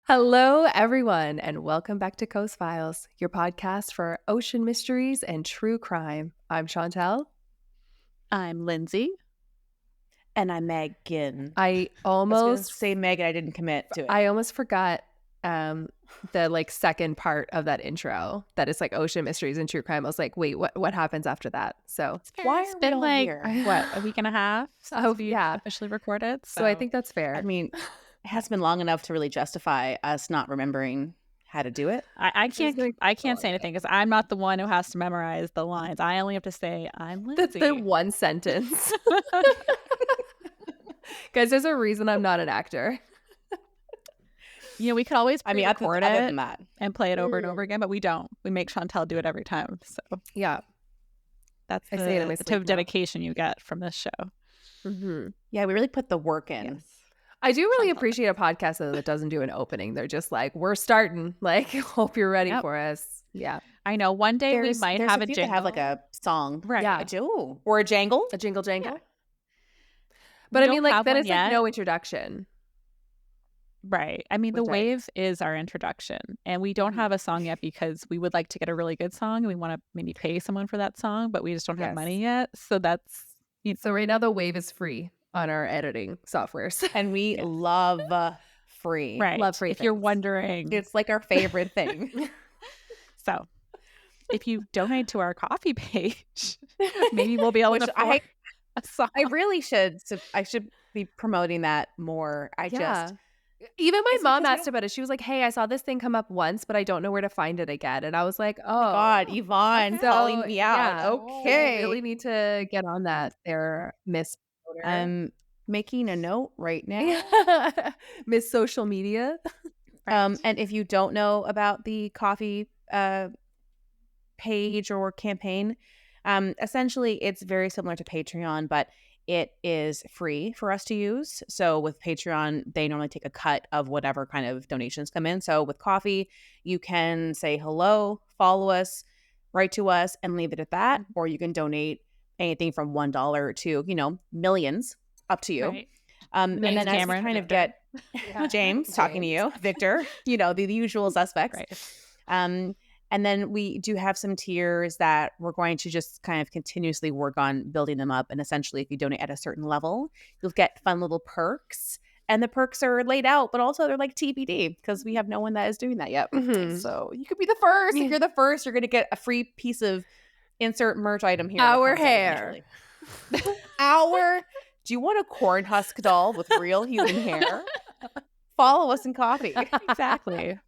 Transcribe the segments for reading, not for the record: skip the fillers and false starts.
Hello, everyone, and welcome back to Coast Files, your podcast for ocean mysteries and true crime. I'm Chantel. I'm Lindsay. And I'm Megan. I I was going to almost say Megan. I didn't commit to it. I almost forgot the second part of that intro that it's like ocean mysteries and true crime. I was like, wait, what happens after that? So Why It's are we been all like here? a week and a half since we officially recorded. So I think that's fair. I mean, it has been long enough to really justify us not remembering how to do it. I can't say anything because I'm not the one who has to memorize the lines. I only have to say I'm Lindsay. the one sentence. Guys, there's a reason I'm not an actor. We could always record it other than that. and play it over and over again, but we don't. We make Chantel do it every time. So yeah, that's I say it in my the type sleep of dedication you get from this show. Mm-hmm. Yeah, we really put the work in. Yes. I do really appreciate a podcast though that doesn't do an opening. They're just like, we're starting. Like, hope you're ready for us. Yeah. I know. One day we might have a few jingle. that have like a song. Right. Yeah. Or a jangle. A jingle jangle. Yeah. But We I mean, don't like, have then one it's yet. like no introduction. Right. I mean, the Which wave is our introduction, and we don't have a song yet because we would like to get a really good song and we want to maybe pay someone for that song, but we just don't have Yes. money yet. So that's, So right now the wave is free on our editing softwares. And we love free. right. Love free If you're things. wondering. It's like our favorite thing. So if you donate to our coffee page, maybe we'll be able to afford a song. I really should. I should be promoting that more. Even my It's mom because we asked about it. She was like, hey, I saw this thing come up once, but I don't know where to find it again. And I was like, oh, God, Yvonne calling me out. yeah. Okay. You really need to get on that there, Miss Owner. I'm making a note right now. Miss Social Media. Right. And if you don't know about the coffee page or campaign, essentially it's very similar to Patreon, but it is free for us to use. So with Patreon, they normally take a cut of whatever kind of donations come in. So with coffee, you can say hello, follow us, write to us, and leave it at that. Or you can donate anything from $1 to, millions, up to you. Right. And then as we Cameron, kind of Victor. get James talking to you, Victor, the usual suspects. Right. And then we do have some tiers that we're going to just kind of continuously work on building them up. And essentially, if you donate at a certain level, you'll get fun little perks. And the perks are laid out, but also they're like TBD because we have no one that is doing that yet. Mhm. So you could be the first. If you're the first, you're going to get a free piece of insert merch item here. Our hair. Do you want a corn husk doll with real human hair? Follow us in coffee. Exactly.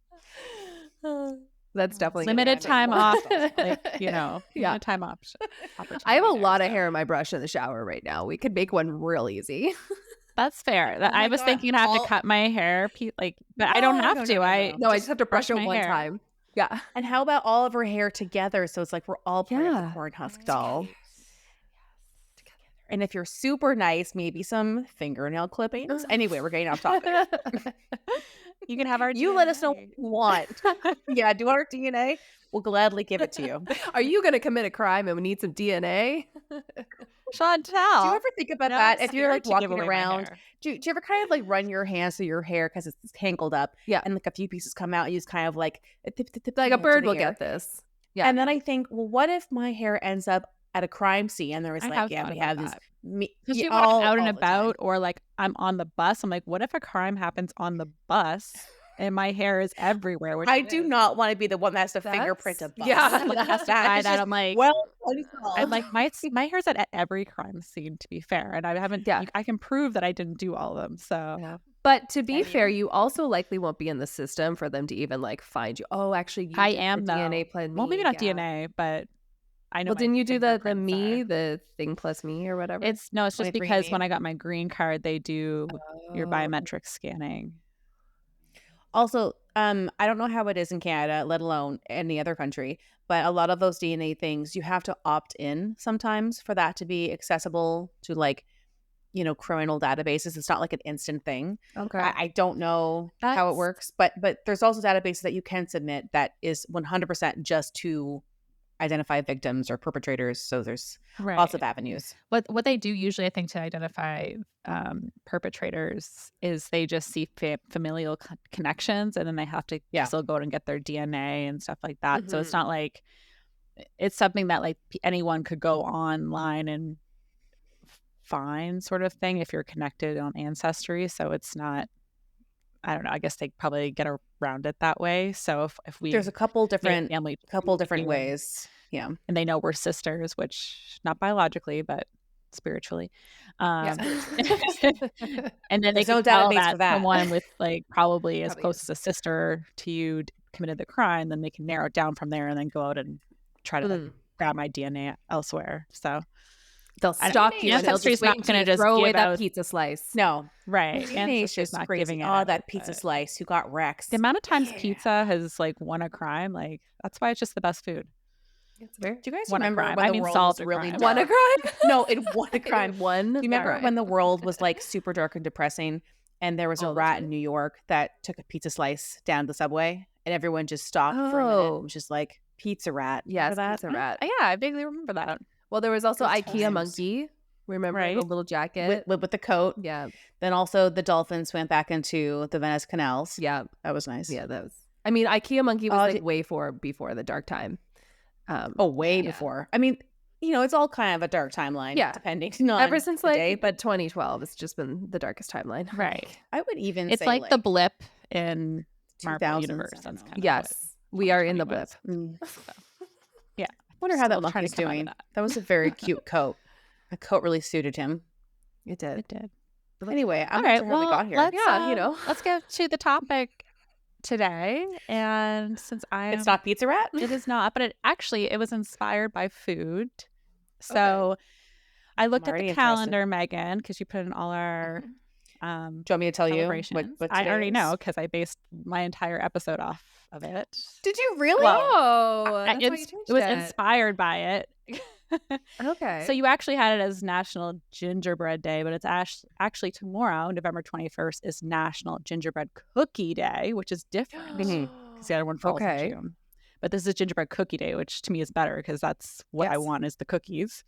That's definitely Limited time off. Limited time option. I have a lot of hair in my brush in the shower right now. We could make one real easy. That's fair. my I was God, thinking I have to cut my hair, but I don't have to. No. I I just have to brush it my one hair. time. Yeah. And how about all of her hair together? So it's like we're all part of Yeah. the corn husk doll. And if you're super nice, maybe some fingernail clippings. Anyway, we're getting off topic. You can have our. You let us know what you want. Yeah, do our DNA. We'll gladly give it to you. Are you going to commit a crime and we need some DNA? Chantel. Do you ever think about that? If you're like scared to give walking away my around, hair. do you ever kind of like run your hands through your hair because it's tangled up? Yeah. And like a few pieces come out, and you just kind of like Like a bird will get this. Yeah. And then I think, well, what if my hair ends up at a crime scene and there was I like, have yeah, thought we about have this. that. Because you walk out and about, or like I'm on the bus. I'm like, what if a crime happens on the bus and my hair is everywhere? I do not want to be the one that has to fingerprint a bus. Yeah. Like, has to buy that. I'm like, I'm like, my hair's at every crime scene, to be fair, and I haven't. Yeah. I can prove that I didn't do all of them. So, Yeah. But to be fair, you also likely won't be in the system for them to even like find you. Oh, actually, you I did am the though. DNA plan. Well, maybe not DNA, but I know. Well, didn't you do the fingerprints are. the thing plus me or whatever? It's just 23andMe. because when I got my green card, they do your Oh. biometric scanning. Also, I don't know how it is in Canada, let alone any other country, but a lot of those DNA things, you have to opt in sometimes for that to be accessible to like, criminal databases. It's not like an instant thing. Okay. I don't know how it works, but there's also databases that you can submit that is 100% just to identify victims or perpetrators. So there's Right. lots of avenues. What they do usually, I think, to identify perpetrators is they just see familial connections, and then they have to still go and get their DNA and stuff like that. So it's not like it's something that like anyone could go online and find, sort of thing, if you're connected on Ancestry. So it's not. I don't know. I guess they probably get around it that way. So if we there's a couple different family ways, yeah, and they know we're sisters, which not biologically but spiritually, and then they can tell that someone with like probably as close as a sister to you committed the crime, then they can narrow it down from there and then go out and try to like, grab my DNA elsewhere. So they'll stalk you and they'll just wait until you throw away that pizza slice. No. Right. Ancestry's not giving it out, that pizza slice. Who got Rex? The amount of times pizza has like won a crime, like that's why it's just the best food. It's fair. Do you guys remember when the world was really dark? Won a crime? No, it won a crime. Do you remember when the world was like super dark and depressing, and there was a rat in New York that took a pizza slice down the subway, and everyone just stopped for a minute and was just like, pizza rat. Yes, pizza rat. Yeah, I vaguely remember that. Well, there was also IKEA monkey. Remember the little jacket with the coat? Yeah. Then also the dolphins swam back into the Venice canals. Yeah, that was nice. Yeah, that was. I mean, IKEA monkey was like way before the dark time. Way before. I mean, you know, it's all kind of a dark timeline. Yeah, depending on ever since the like day, but 2012, it's just been the darkest timeline. Right. I would even it's say like the blip in Marvel Universe. That's kind of we are in the blip. Yeah. Wonder how that monkey's doing. That was a very cute coat. The coat really suited him. It did. It did. Anyway, I'm not sure how we got here. Let's get to the topic today. And since it's not pizza rat, it is not. But it was inspired by food. So I looked at the calendar, Megan, because you put in all our. Do you want me to tell you what I already know because I based my entire episode off of it. Did you really? Well, it was inspired by it. Okay. So you actually had it as National Gingerbread Day, but it's actually tomorrow, November 21st, is National Gingerbread Cookie Day, which is different because the other one falls in June. But this is Gingerbread Cookie Day, which to me is better because that's what I want is the cookies.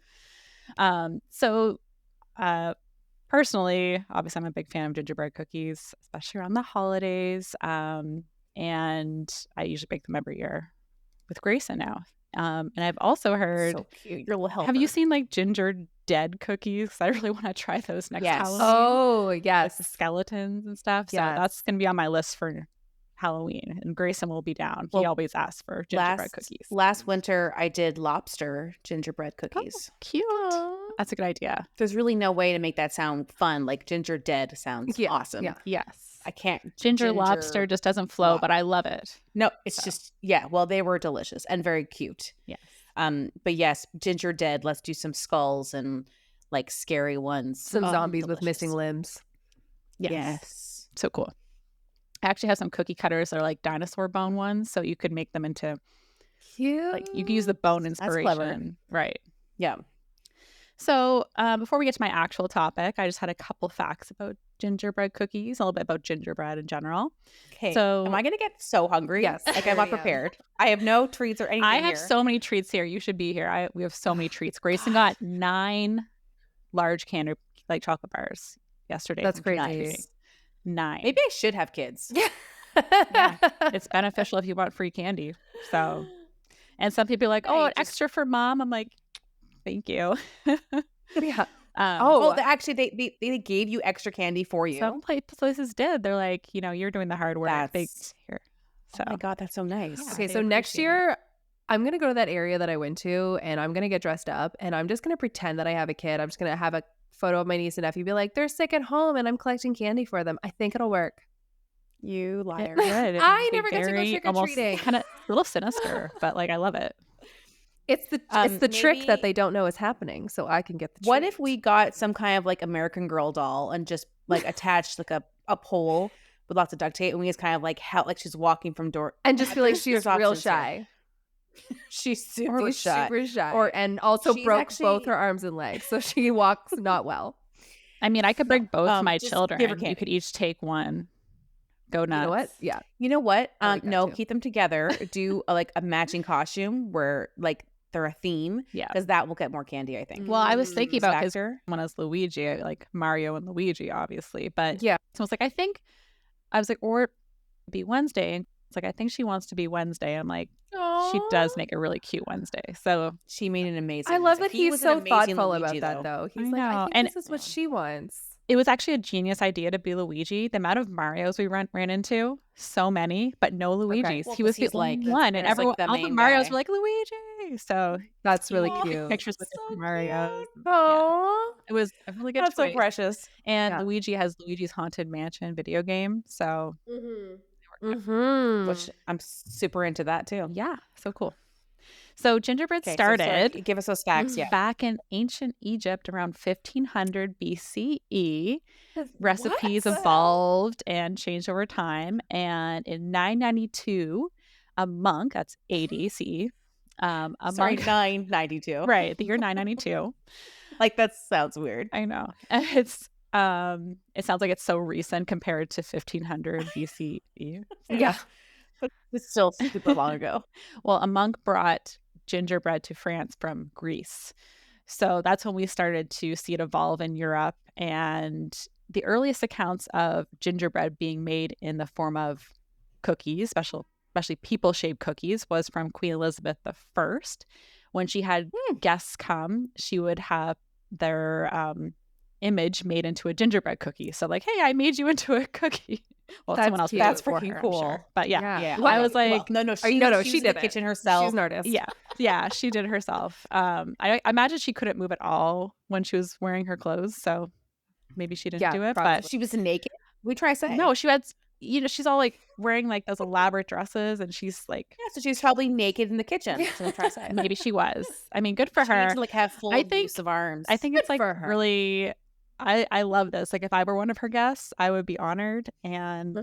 Personally, obviously, I'm a big fan of gingerbread cookies, especially around the holidays. And I usually bake them every year with Grayson now. And I've also heard, so cute. Your little helper. Have you seen like ginger dead cookies? I really want to try those next Halloween. Oh, yes. With the skeletons and stuff. So that's going to be on my list for Halloween. And Grayson will be down. He always asks for gingerbread cookies. Last winter, I did lobster gingerbread cookies. Oh, cute. Aww. That's a good idea. There's really no way to make that sound fun. Like ginger dead sounds awesome. Yeah. Yes. I can't. Ginger lobster just doesn't flow, but I love it. No, it's just, well, they were delicious and very cute. Yes. But yes, ginger dead. Let's do some skulls and like scary ones. Some zombies with missing limbs. Yes. So cool. I actually have some cookie cutters that are like dinosaur bone ones. So you could make them into cute. Like you can use the bone inspiration. That's clever. Right. Yeah. So before we get to my actual topic, I just had a couple facts about gingerbread cookies, a little bit about gingerbread in general. Okay. So am I going to get so hungry? Yes. Like I'm not prepared. I have no treats or anything I have so many treats here. You should be here. We have so many treats. Grayson got 9 large candy, like chocolate bars yesterday. That's crazy. Nice. 9. Maybe I should have kids. Yeah. It's beneficial if you want free candy. So, and some people are like, "Oh, extra for mom." I'm like, "Thank you." Yeah. Actually, they gave you extra candy for you. Some places did. They're like, you're doing the hard work. Here. So. Oh my God, that's so nice. Yeah, okay, so next year, I'm going to go to that area that I went to, and I'm going to get dressed up, and I'm just going to pretend that I have a kid. I'm just going to have a photo of my niece and nephew, be like, they're sick at home, and I'm collecting candy for them. I think it'll work. You liar. I never get to go trick-or-treating. Kind of a little sinister, but like I love it. It's the trick that they don't know is happening, so I can get the treat. What if we got some kind of like American Girl doll and just like attached like a pole with lots of duct tape, and we just kind of like how like she's walking from door and just feel like she's real shy. She's super shy. And also broke both her arms and legs, so she walks not well. I mean, I could bring both my children. You could each take one. Go nuts. You know what? Yeah. You know what? No, keep them together. Do like a matching costume where like they're a theme. Yeah. Because that will get more candy, I think. Well, I was thinking about because Factor. when I was Luigi, I like Mario and Luigi, obviously. But Yeah. so I was like, I was like, or be Wednesday. And it's like, I think she wants to be Wednesday. I'm like, she does make a really cute Wednesday. So She made an amazing I love Wednesday. that He he's was an so amazing thoughtful Luigi, about that, though. He's I like, I know. think And this is what she wants. it was actually a genius idea to be Luigi. The amount of Marios we ran into, so many, but no Luigis. Well, he was 'cause the he's only like- one, and that's like everyone, the all the main Marios guy. were like Luigi. So That's really he took cute. pictures with So different Marios. Oh, It was a really good That's so choice. precious. And Yeah. Luigi has Luigi's Haunted Mansion video game, so Which I'm super into that too. yeah, so cool. So gingerbread Okay, started give us those facts. Yeah. back in ancient Egypt around 1500 BCE. Recipes evolved and changed over time. And in 992, a monk, that's 80 CE, a monk, 992. right, the year 992. Like that sounds weird. I know. It's it sounds like it's so recent compared to 1500 BCE. yeah. It's still super long ago. Well, a monk brought gingerbread to France from Greece. So that's when we started to see it evolve in Europe. And the earliest accounts of gingerbread being made in the form of cookies, especially people-shaped cookies, was from Queen Elizabeth I. When she had guests come, she would have their image made into a gingerbread cookie. So like, hey, I made you into a cookie. Well, That's someone else cute. did it That's for freaking her, I'm cool. sure. But yeah. Yeah. I was like, no, she no, was she in did the it. kitchen herself. She's an artist. yeah, she did it herself. I imagine she couldn't move at all when she was wearing her clothes, so maybe she didn't do it. probably. But She was naked. We try say. no, she had, she's all like wearing like those elaborate dresses, and she's like, Yeah, so she's probably naked in the kitchen. So try say. maybe she was. I mean, good for She her. needs to like have full use of arms. I think it's like for her. really. I love this. Like if I were one of her guests, I would be honored, and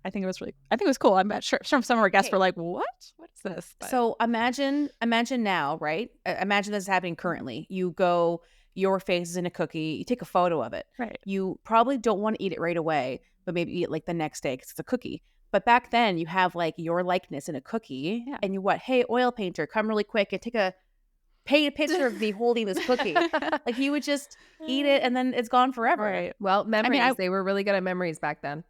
I think it was cool. I'm sure some of our guests were like, "What? What is this?" But So imagine now, right? Imagine this is happening currently. You go, your face is in a cookie. You take a photo of it. right. You probably don't want to eat it right away, but maybe eat it like the next day because it's a cookie. But back then, you have like your likeness in a cookie, Yeah. and you what? Hey, oil painter, come really quick and paint a picture of me holding this cookie. Like you would just eat it, and then it's gone forever. Right. Well, memories. I- they were really good at memories back then.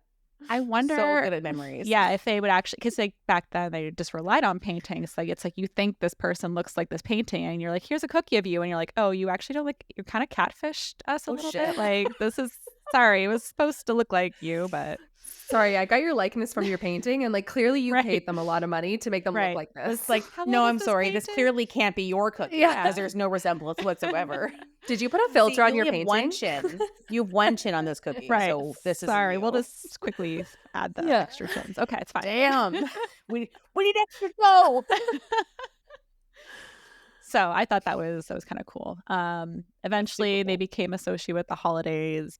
I wonder. So good at memories. Yeah, if they would actually, because like back then they just relied on paintings. Like it's like you think this person looks like this painting, and you're like, here's a cookie of you, and you're like, oh, you actually don't like. You kind of catfished us a little bit. Like this is sorry, it was supposed to look like you, but Sorry, I got your likeness from your painting, and like clearly you paid them a lot of money to make them look like this. It's like, How no, long I'm is this sorry. This painting? clearly can't be your cookie. Yeah. Because there's no resemblance whatsoever. Did you put a filter on your you painting? have one chin. You have one chin on this cookie. right. So this is sorry. We'll just quickly add the extra chins. Okay, it's fine. Damn. we need extra dough. So I thought that was kind of cool. Eventually, they became associated with the holidays,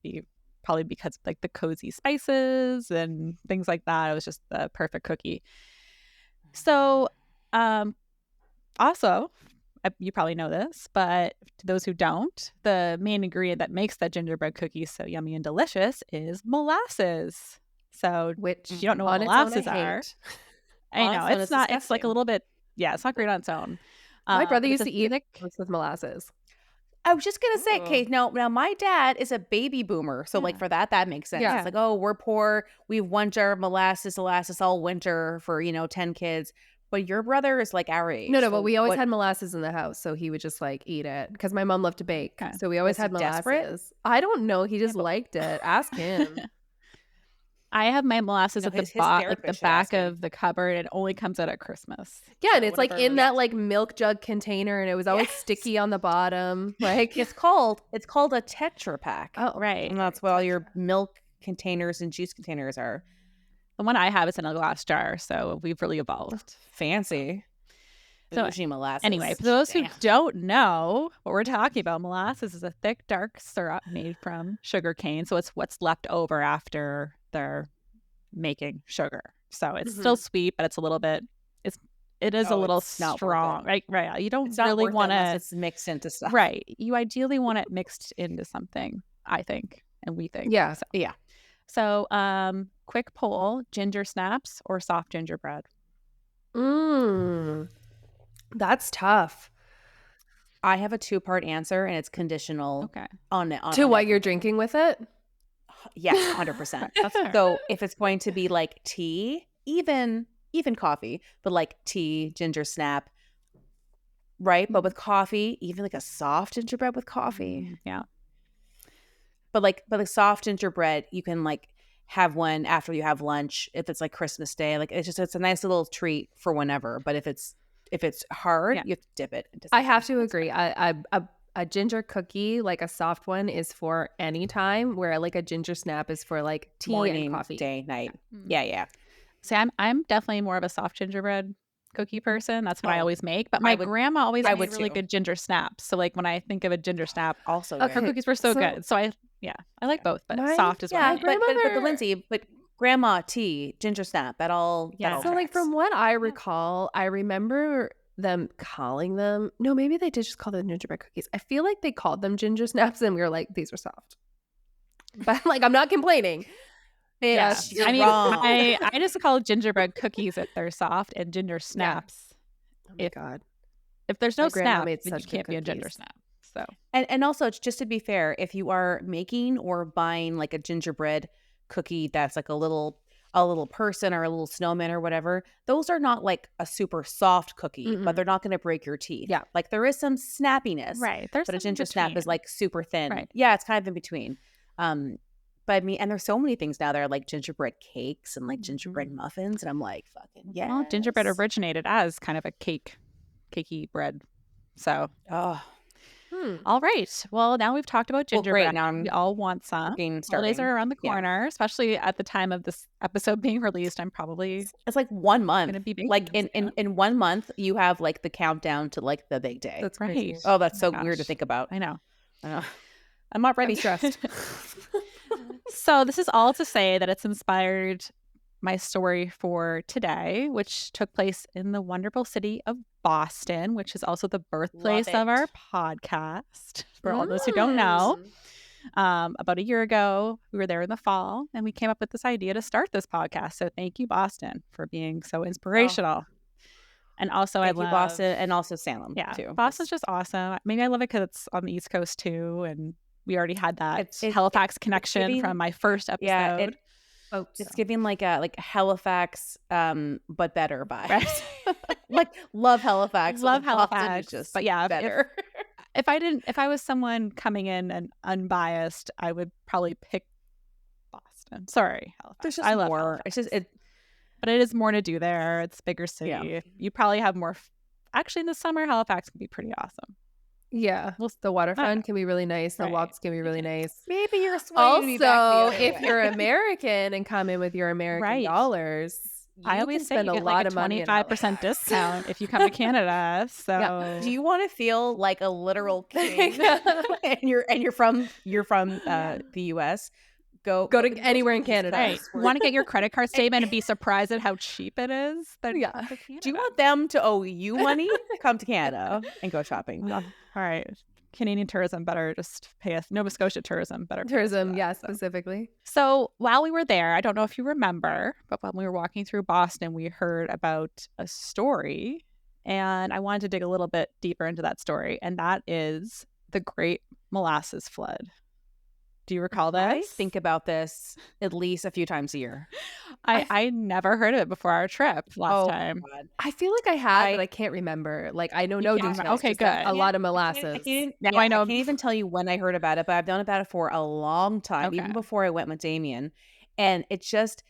probably because of like the cozy spices and things like that. It was just the perfect cookie. So, also, you probably know this, but to those who don't, the main ingredient that makes that gingerbread cookie so yummy and delicious is molasses. So, Which if you don't know what on its own, molasses I are, hate. I On know its own, it's it's not. It's like a disgusting. little bit. Yeah, it's not great on its own. My brother But used it's to eat thick. toast with molasses. I was just gonna say, Kate. Now my dad is a baby boomer, so like for that makes sense. Yeah. It's like, oh, we're poor. We have one jar of molasses all winter for 10 kids. But your brother is like our age. No, so but we always what- had molasses in the house, so he would just like eat it because my mom loved to bake. Okay. So we always Was had he desperate? molasses. I don't know. He just liked it. Ask him. I have my molasses No, at the his like therapist the should back ask him. of the cupboard. It only comes out at Christmas. Yeah, and So it's like whatever- in that like milk jug container, and it was always sticky on the bottom. Like It's called a Tetra Pak. oh, right. And that's what all your milk containers and juice containers are. The one I have is in a glass jar, so we've really evolved. Fancy. So, Bougie molasses. Anyway, for those who Damn. don't know what we're talking about, molasses is a thick, dark syrup made from sugar cane. So it's what's left over after they're making sugar. So it's still sweet, but it's a little bit. It is a little it's not worth strong, it. right? Right. You don't It's not really worth it want unless to. it's mixed into stuff. Right. You ideally want it mixed into something. I think, and we think. Yeah. So, Yeah. So, quick poll: ginger snaps or soft gingerbread? That's tough. I have a 2-part answer, and it's conditional Okay. on To what you're everything. drinking with it? Yes, 100%. That's fair. So if it's going to be like tea, even coffee, but like tea, ginger snap, right? But with coffee, even like a soft gingerbread with coffee. Yeah. But like soft gingerbread, you can like have one after you have lunch if it's like Christmas Day. Like it's a nice little treat for whenever. But if it's hard, Yeah. you have to dip it into I something. have to agree. A ginger cookie, like a soft one, is for any time, where like a ginger snap is for like tea Morning, and coffee. day, night. Yeah. Yeah. See, I'm definitely more of a soft gingerbread cookie person. That's what I Oh, always make. But my grandma always I made would really too. good ginger snaps. So like when I think of a ginger snap, Also Okay. good. her cookies were so good. So I like both, but soft is what I Yeah, like. but Lindsay, but grandma tea, ginger snap, that all Yeah. So like tracks. from what I recall, I remember them calling them. No, maybe they did just call them gingerbread cookies. I feel like they called them ginger snaps, and we were like, these are soft. But like, I'm not complaining. Yeah. You're I mean, wrong. I just call gingerbread cookies if they're soft, and ginger snaps. Oh my God. If there's no My grandma snap, made then you such good can't be a ginger cookies. snap. So And also, it's just to be fair, if you are making or buying like a gingerbread cookie that's like a little person or a little snowman or whatever, those are not like a super soft cookie, but they're not going to break your teeth. Yeah. Like there is some snappiness, right. There's but a some in ginger snap is between. like super thin. Right. Yeah, it's kind of in between. But I mean, and there's so many things now that are like gingerbread cakes and like gingerbread muffins, and I'm like, fucking yeah. Well, gingerbread originated as kind of a cakey bread. So Oh, all right. Well, now we've talked about well, gingerbread. great. Now I'm We all want some. fucking Holidays starving. are around the Yeah. corner, especially at the time of this episode being released. I'm probably It's like 1 month. gonna be baking Like this, in 1 month, you have like the countdown to like the big day. That's right. crazy. Oh, that's Oh so my weird to gosh. think about. I know. I'm I'm not ready. I'm stressed. So this is all to say that it's inspired my story for today, which took place in the wonderful city of Boston, which is also the birthplace of our podcast. For all those who don't know, about a year ago, we were there in the fall, and we came up with this idea to start this podcast. So thank you, Boston, for being so inspirational. And also, Thank I you, love Boston, and also Salem. Yeah, too. Boston's just awesome. Maybe I love it because it's on the East Coast too, and we already had that It- Halifax it's connection giving- from my first episode. Yeah, it's giving like a Halifax, but better vibes. Right. Like love Halifax, Love but Boston is Halifax, just but yeah, better. if I was someone coming in and unbiased, I would probably pick Boston. Sorry, Halifax. There's just I love more. Halifax. It's just But it is more to do there. It's a bigger city. Yeah. You probably have more. Actually, in the summer, Halifax can be pretty awesome. Yeah. The waterfront can be really nice. The Right. walks can be really nice. maybe you're swaying me back the Also, other if way. you're American and come in with your American Right. dollars, I you always can say spend you a get lot like a of money in 25% Halifax. discount if you come to Canada. So Do you want to feel like a literal king? and you're from the US? Go Go to anywhere in Canada. right. You want to get your credit card statement and be surprised at how cheap it is? Then Yeah. come to Do you Canada. want them to owe you money? Come to Canada and go shopping. All right. Canadian tourism better just pay us. Nova Scotia tourism better pay us for Tourism, that, yeah, so. specifically. So while we were there, I don't know if you remember, but when we were walking through Boston, we heard about a story, and I wanted to dig a little bit deeper into that story, and that is the Great Molasses Flood. Do you recall this? I think about this at least a few times a year. I never heard of it before our trip last time. God. I feel like I had, but I can't remember. Like, I know no can't details. remember. Okay, just good. A lot of molasses. Now I know. I can't even tell you when I heard about it, but I've known about it for a long time, Okay. even before I went with Damien. And it's just,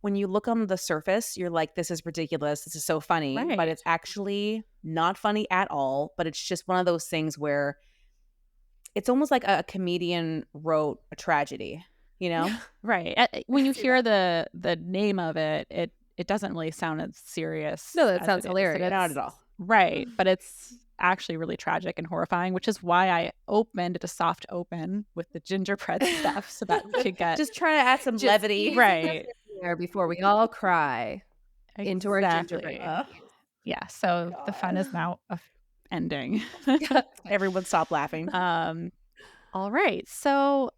when you look on the surface, you're like, this is ridiculous. This is so funny. Right. But it's actually not funny at all. But it's just one of those things where it's almost like a comedian wrote a tragedy, you know? Right. When you hear the name of it, it doesn't really sound as serious. No, that as sounds it is. hilarious. Not at all. Right. But it's actually really tragic and horrifying, which is why I opened it a soft open with the gingerbread stuff so that we could get Just trying to add some levity. right There before we all cry into our Exactly. gingerbread. Yeah. So the fun is now ending. Everyone stop laughing. All right. So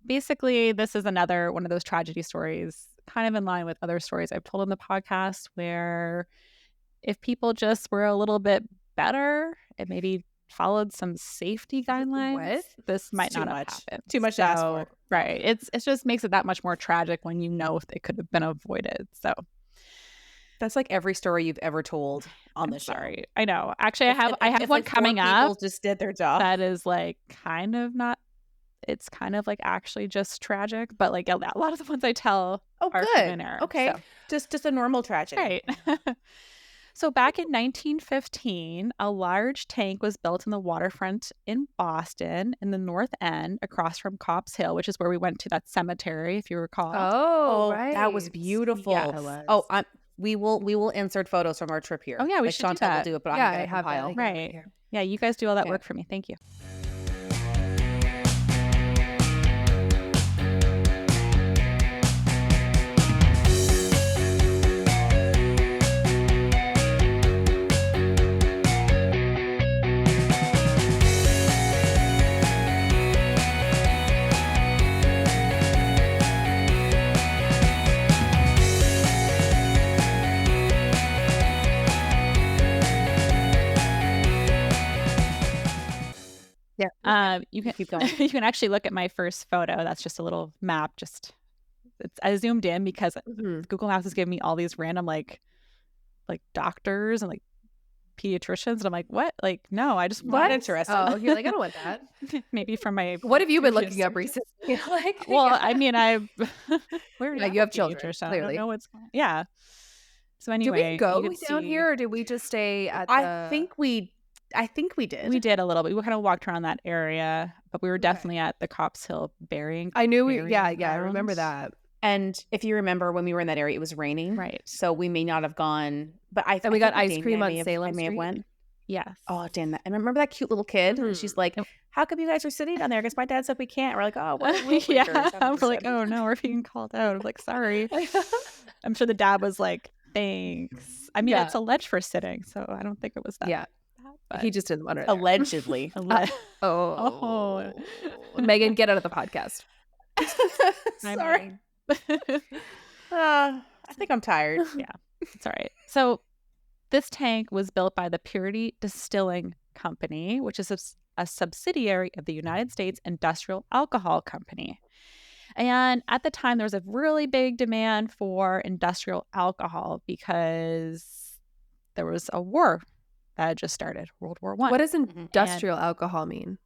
basically, this is another one of those tragedy stories, kind of in line with other stories I've told on the podcast, where if people just were a little bit better and maybe followed some safety guidelines, What? this might It's too not have much. happened. Too much to ask for. Right. It just makes it that much more tragic when you know if it could have been avoided. So That's like every story you've ever told on I'm the show. sorry. I know. Actually, I have If one like 4 coming people up just did their job. that is like kind of not. It's kind of like actually just tragic, but like a lot of the ones I tell Oh, are good. from an error. Okay. So. Just a normal tragedy. Right. So back in 1915, a large tank was built in the waterfront in Boston in the North End across from Copp's Hill, which is where we went to that cemetery, if you recall. Oh, right. That was beautiful. Yes. That was. Oh, we will insert photos from our trip here. Oh, yeah, we like should do Chantal will that. do it, but Yeah, I'm I gonna have that compile. again Right. here. Yeah, you guys do all that Yeah. work for me. Thank you. Yeah. You can Keep going. you can actually look at my first photo. That's just a little map. I zoomed in because Mhm. Google Maps is giving me all these random like doctors and like pediatricians, and I'm like, what? Like, no, I just Not want interested. Oh, you're like, I don't want that. maybe from my What have you been previous looking up searches. recently? Like, Well, yeah. I mean, I we already Yeah, have you a have children, pediatrician. I clearly. don't know what's going on. Yeah. So Did anyway, we go you could down see here or did we just stay at I the think we did. we did a little bit. We kind of walked around that area, but we were Okay. definitely at the Copp's Hill burying. I knew burying I remember grounds. that. And if you remember when we were in that area, it was raining. Right. So we may not have gone, but I And we think got with ice Damien, cream I on may have, Salem I may have Street. went. Yes. Oh, damn that. And remember that cute little kid? And she's like, Yep. how come you guys are sitting down there? Because my dad said we can't. We're like, oh, what rule breakers. Yeah. We're like, 100%. oh no, we're being called out. I'm like, sorry. I'm sure the dad was like, thanks. I mean, Yeah. it's alleged for sitting, so I don't think it was that. Yeah. bad, but He just didn't want her there. Allegedly. Oh. Megan, get out of the podcast. Sorry. I I think I'm tired. Yeah, it's all right. So this tank was built by the Purity Distilling Company, which is a subsidiary of the United States Industrial Alcohol Company. And at the time, there was a really big demand for industrial alcohol because there was a war that had just started, World War I. What does industrial alcohol mean?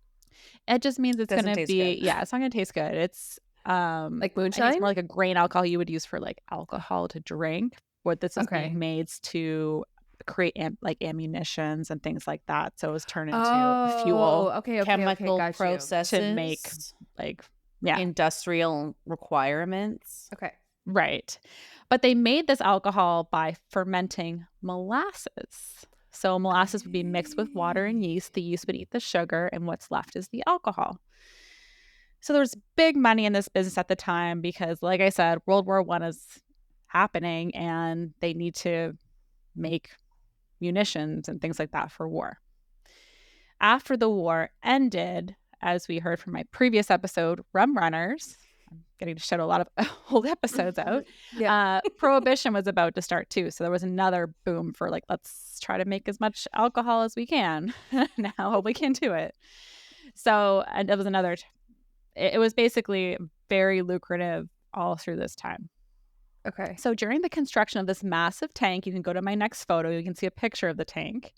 It just means it's going Doesn't to taste be, good. yeah, it's not going to taste good. It's Like I think it's moonshine? more like a grain alcohol you would use for like alcohol to drink. What this is Okay. being made to create like ammunitions and things like that. So it was turned into Oh, fuel okay, Chemical got you. processes to make like, yeah, industrial requirements. Okay. right. But they made this alcohol by fermenting molasses. So molasses would be mixed with water and yeast. The yeast would eat the sugar, and what's left is the alcohol. So there was big money in this business at the time because, like I said, World War I is happening and they need to make munitions and things like that for war. After the war ended, as we heard from my previous episode, rum runners, I'm getting to shout a lot of old episodes out, Yeah. Prohibition was about to start too. So there was another boom for like, let's try to make as much alcohol as we can. Now we can do it. So, and it was another it was basically very lucrative all through this time. Okay. So during the construction of this massive tank, you can go to my next photo, you can see a picture of the tank.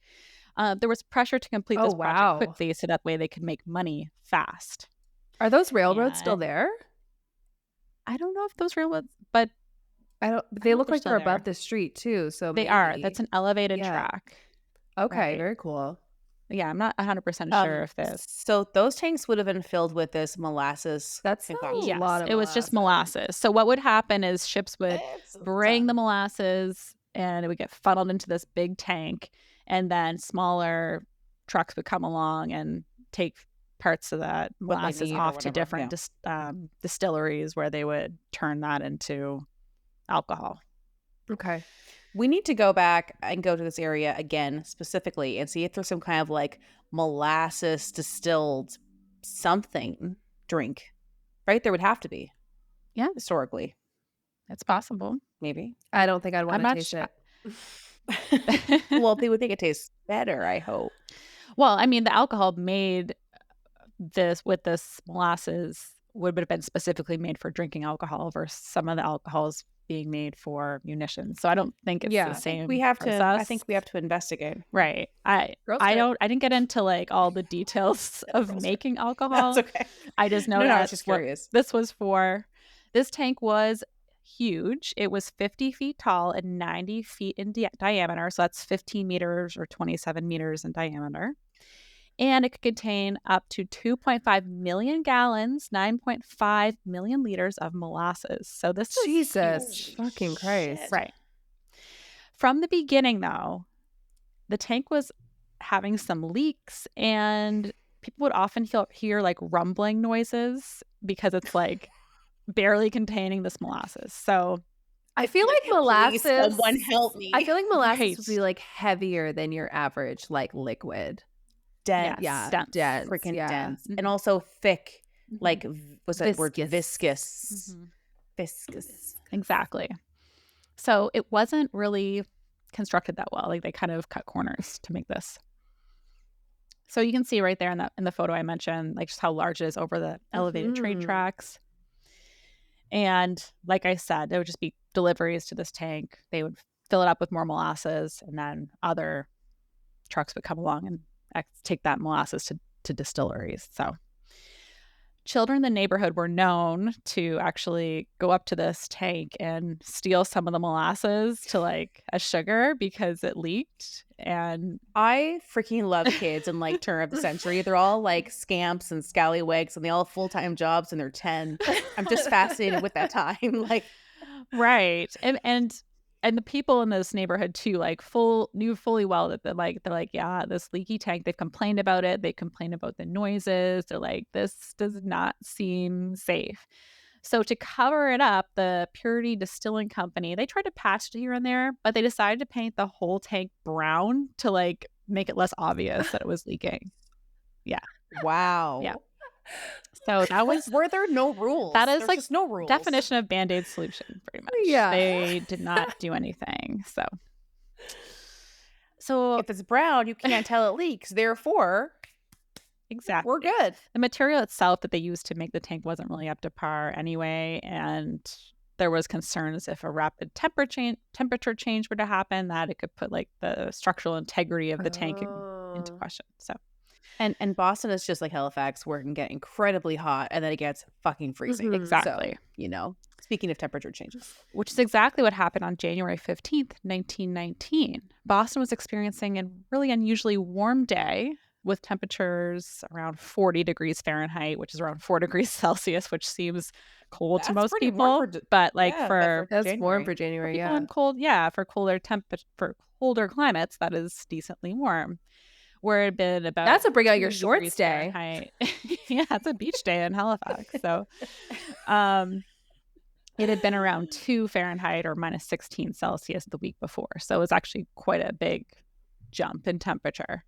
There was pressure to complete this project quickly so that way they could make money fast. Are those railroads still there? I don't know if those railroads, but they look like they're still there. above the street too, so they are. That's an elevated track. Okay, Right. very cool. Yeah, I'm not 100% sure if this. So those tanks would have been filled with this molasses. That's concoction. a lot of It was just molasses. So what would happen is ships would It's a bring the ton. molasses and it would get funneled into this big tank, and then smaller trucks would come along and take parts of that What they molasses need or off to whatever, different distilleries where they would turn that into alcohol. Okay. We need to go back and go to this area again specifically and see if there's some kind of like molasses distilled something drink. Right? There would have to be. Yeah. Historically. It's possible. Maybe. I don't think I'd want I'm to not taste sure. it. Well, they would think it tastes better, I hope. Well, I mean, the alcohol made this molasses would have been specifically made for drinking alcohol versus some of the alcohols being made for munitions. So I don't think it's the Yeah. same I process. think we have to investigate. Right. I didn't get into like all the details of making alcohol. That's okay. I just know I was just what curious. this was for. This tank was huge. It was 50 feet tall and 90 feet in diameter. So that's 15 meters or 27 meters in diameter. And it could contain up to 2.5 million gallons, 9.5 million liters of molasses. So this is Jesus huge. fucking Christ. Right. From the beginning, though, the tank was having some leaks, and people would often hear like rumbling noises because it's like barely containing this molasses. So I feel like molasses. Please, someone help me. I feel like molasses Right. would be like heavier than your average like liquid. Dense. Yes, Yeah, dense. Freaking Yeah. dense. Mhm. And also thick. Mhm. Like, what's that word? Viscous. Viscous. Mhm. Viscous. Exactly. So it wasn't really constructed that well. Like they kind of cut corners to make this. So you can see right there in the photo I mentioned, like just how large it is over the elevated train Mhm. tracks. And like I said, there would just be deliveries to this tank. They would fill it up with more molasses, and then other trucks would come along and take that molasses to distilleries. So children in the neighborhood were known to actually go up to this tank and steal some of the molasses to like a sugar because it leaked. And I freaking love kids in like turn of the century. They're all like scamps and scallywags, and they all have full-time jobs and they're 10. I'm just fascinated with that time. Like, right. And the people in this neighborhood too, like knew fully well that they're like, yeah, this leaky tank, they've complained about it. They complain about the noises. They're like, this does not seem safe. So to cover it up, the Purity Distilling Company, they tried to patch it here and there, but they decided to paint the whole tank brown to like make it less obvious that it was leaking. Yeah. wow. Yeah. So that was were there no rules? that is There's like just no rules. definition of Band-Aid solution, pretty much. Yeah. They did not do anything. So If it's brown, you can't tell it leaks. Therefore, exactly. we're good. The material itself that they used to make the tank wasn't really up to par anyway, and there was concerns if a rapid temperature change were to happen that it could put like the structural integrity of the tank into question. So And Boston is just like Halifax, where it can get incredibly hot and then it gets fucking freezing. Mhm. exactly. So, speaking of temperature changes. Which is exactly what happened on January 15th, 1919. Boston was experiencing a really unusually warm day with temperatures around 40 degrees Fahrenheit, which is around 4 degrees Celsius, which seems cold to That's most pretty warm people. for but like yeah, for That's January. warm for for January, people yeah. in for colder climates, that is decently warm. Where it had been about That's a bring out 2 your shorts degrees day. Fahrenheit. Yeah, it's a beach day in Halifax. So it had been around 2 Fahrenheit or minus 16 Celsius the week before. So it was actually quite a big jump in temperature.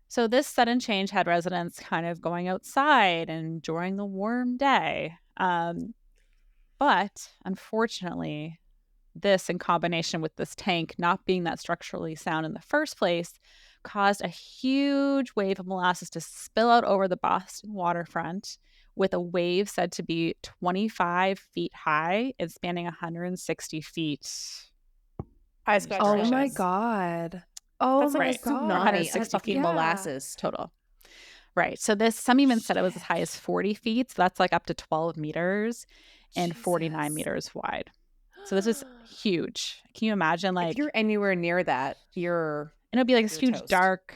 So this sudden change had residents kind of going outside and enjoying the warm day. But unfortunately, this in combination with this tank not being that structurally sound in the first place caused a huge wave of molasses to spill out over the Boston waterfront, with a wave said to be 25 feet high and spanning 160 feet. I just got Oh my chills. God. Oh That's like my a God. tsunami 160 of fucking feet. molasses. Total. Right. So some even said it was as high as 40 feet. So that's like up to 12 meters and 49 Jesus. meters wide. So this is huge. Can you imagine like If you're anywhere near that, you're and it'll be like this you're huge toast. dark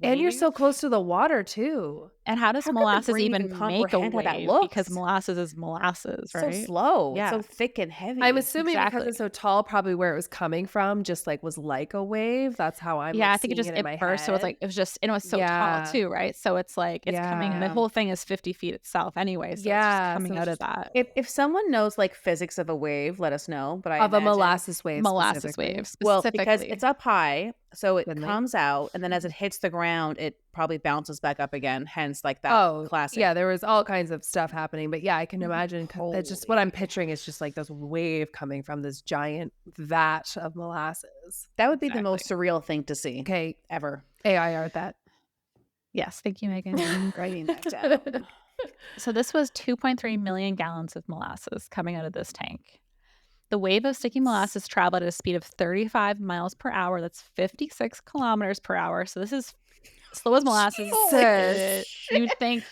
And you're so wave. close to the water too. And how does How could the molasses brain even even make a comprehend how that wave? looks? Because molasses is molasses, right? so slow. Yeah. It's so thick and heavy. I'm assuming because Exactly. it's so tall, probably where it was coming from just like was like a wave. That's how I'm Yeah, like, I think it seeing just it in my it burst. So it's head. like it was just, and it was so Yeah. tall too, right? So it's like it's coming. The Yeah. whole thing is 50 feet itself anyway. So Yeah, it's just coming so out it's of that If someone knows like physics of a wave, let us know. But I of a imagine molasses wave molasses specifically. wave well, specifically. because it's up high, so it Goodness. comes out, and then as it hits the ground, it probably bounces back up again. Hence, like that classic. Yeah, there was all kinds of stuff happening. But yeah, I can imagine that's just what Holy. I'm picturing is just like this wave coming from this giant vat of molasses. That would be the most surreal thing to see Okay, ever. AI art that. Yes, thank you, Megan. I'm writing that down. So this was 2.3 million gallons of molasses coming out of this tank. The wave of sticky molasses traveled at a speed of 35 miles per hour. That's 56 kilometers per hour. So this is slow as molasses. You'd think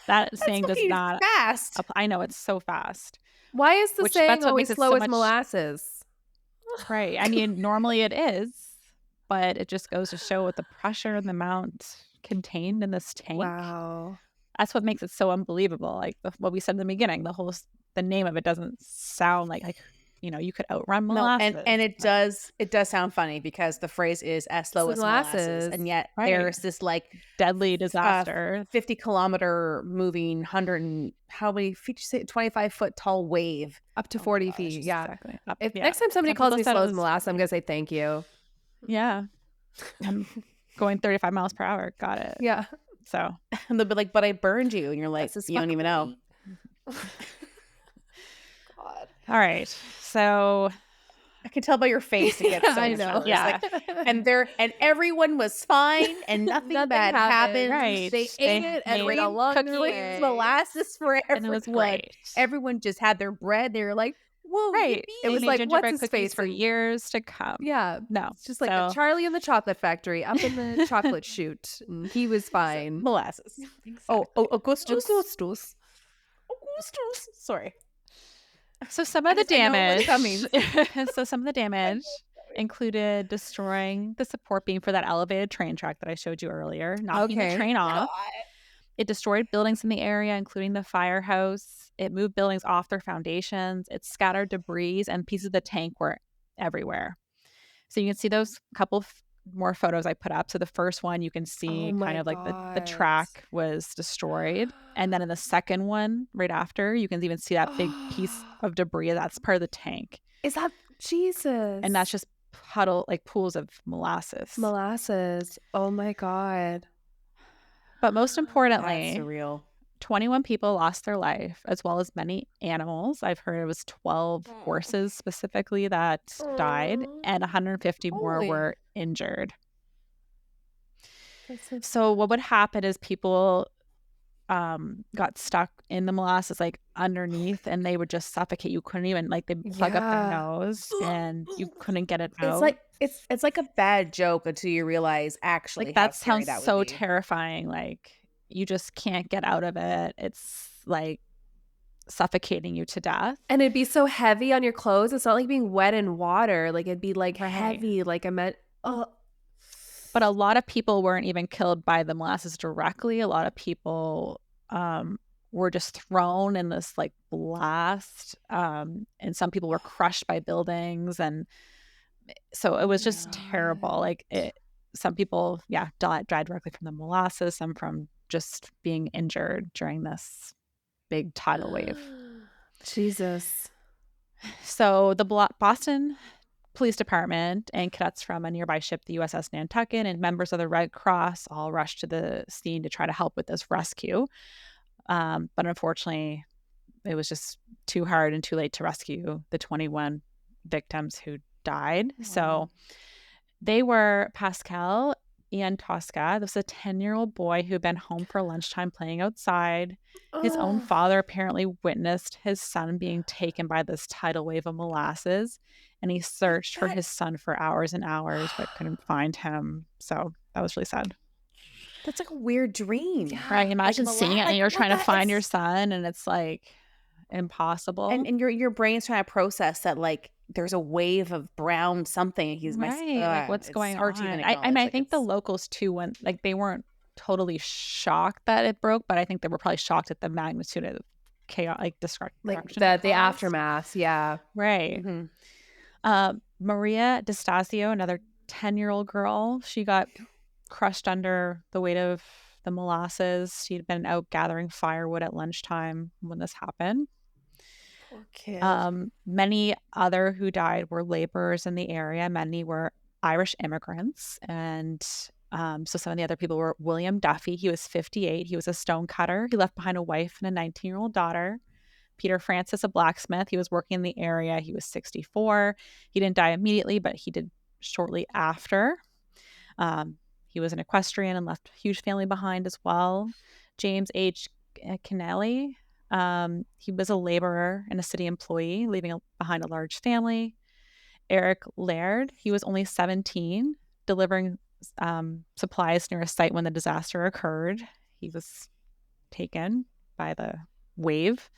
that saying does not. Fast. I know, it's so fast. Why is the saying that's what always makes it slow so as much- molasses? Right. I mean, normally it is, but it just goes to show what the pressure and the amount contained in this tank. Wow. That's what makes it so unbelievable. Like what we said in the beginning, the name of it doesn't sound like you could outrun molasses. No, and it does sound funny because the phrase is as slow as molasses, and yet there's this like deadly disaster, 50-kilometer moving 100 and how many feet? You say 25-foot tall wave up to 40 feet. Yeah, exactly. Next time somebody calls me slow as molasses, I'm gonna say thank you. Yeah, I'm going 35 miles per hour. Got it. Yeah. So and they'll be like, "But I burned you," and you're like, "You don't even know." God. All right, so I can tell by your face. It gets so I know. Yeah, and everyone was fine, and nothing bad happened. Right? They ate it and made ate cookies, molasses for everyone. And it was great. Everyone just had their bread. They were like, "Whoa!" Right. It was like, what's his face for years to come. Yeah. No, it's just like the Charlie in the Chocolate Factory up in the chocolate chute, and he was fine. Molasses. Exactly. Oh, Augustus. Sorry. So some of the damage. Some of the damage included destroying the support beam for that elevated train track that I showed you earlier, knocking the train off. It destroyed buildings in the area, including the firehouse. It moved buildings off their foundations. It scattered debris, and pieces of the tank were everywhere. So you can see those couple more photos I put up. So the first one, you can see kind of like the track was destroyed. And then in the second one, right after, you can even see that big piece of debris. That's part of the tank. Is that Jesus? And that's just pools of molasses. Molasses. Oh my God. But most importantly, that's surreal. 21 people lost their life, as well as many animals. I've heard it was 12 horses specifically that died, and 150 more were injured. So what would happen is people got stuck in the molasses underneath, and they would just suffocate. You couldn't even they'd plug up their nose, and you couldn't get it out. It's like a bad joke until you realize actually that sounds so terrifying. You just can't get out of it. It's suffocating you to death. And it'd be so heavy on your clothes. It's not like being wet in water. It'd be heavy. But a lot of people weren't even killed by the molasses directly. A lot of people were just thrown in this blast. And some people were crushed by buildings. And so it was just terrible. Some people, died directly from the molasses, some from just being injured during this big tidal wave. Jesus. So the Boston Police Department and cadets from a nearby ship, the USS Nantucket, and members of the Red Cross all rushed to the scene to try to help with this rescue. But unfortunately, it was just too hard and too late to rescue the 21 victims who died. Wow. So they were Pascal and Tosca. This was a 10-year-old boy who had been home for lunchtime playing outside. His own father apparently witnessed his son being taken by this tidal wave of molasses, and he searched for his son for hours and hours but couldn't find him. So that was really sad. That's a weird dream. Right? Imagine seeing it and you're trying to find your son, and it's impossible. And your brain's trying to process that there's a wave of brown something. He's right. What's going on? I think the locals too went they weren't totally shocked that it broke, but I think they were probably shocked at the magnitude of chaos, destruction, the aftermath. Yeah, right. Mm-hmm. Maria DeStasio, another 10-year-old girl, she got crushed under the weight of the molasses. She'd been out gathering firewood at lunchtime when this happened. Poor kid. Many other who died were laborers in the area. Many were Irish immigrants, and So some of the other people were William Duffy. He was 58. He was a stone cutter. He left behind a wife and a 19-year-old daughter. Peter Francis, a blacksmith. He was working in the area. He was 64. He didn't die immediately, but he did shortly after. He was an equestrian and left a huge family behind as well. James H. Kennelly. He was a laborer and a city employee, leaving behind a large family. Eric Laird. He was only 17, delivering supplies near a site when the disaster occurred. He was taken by the wave.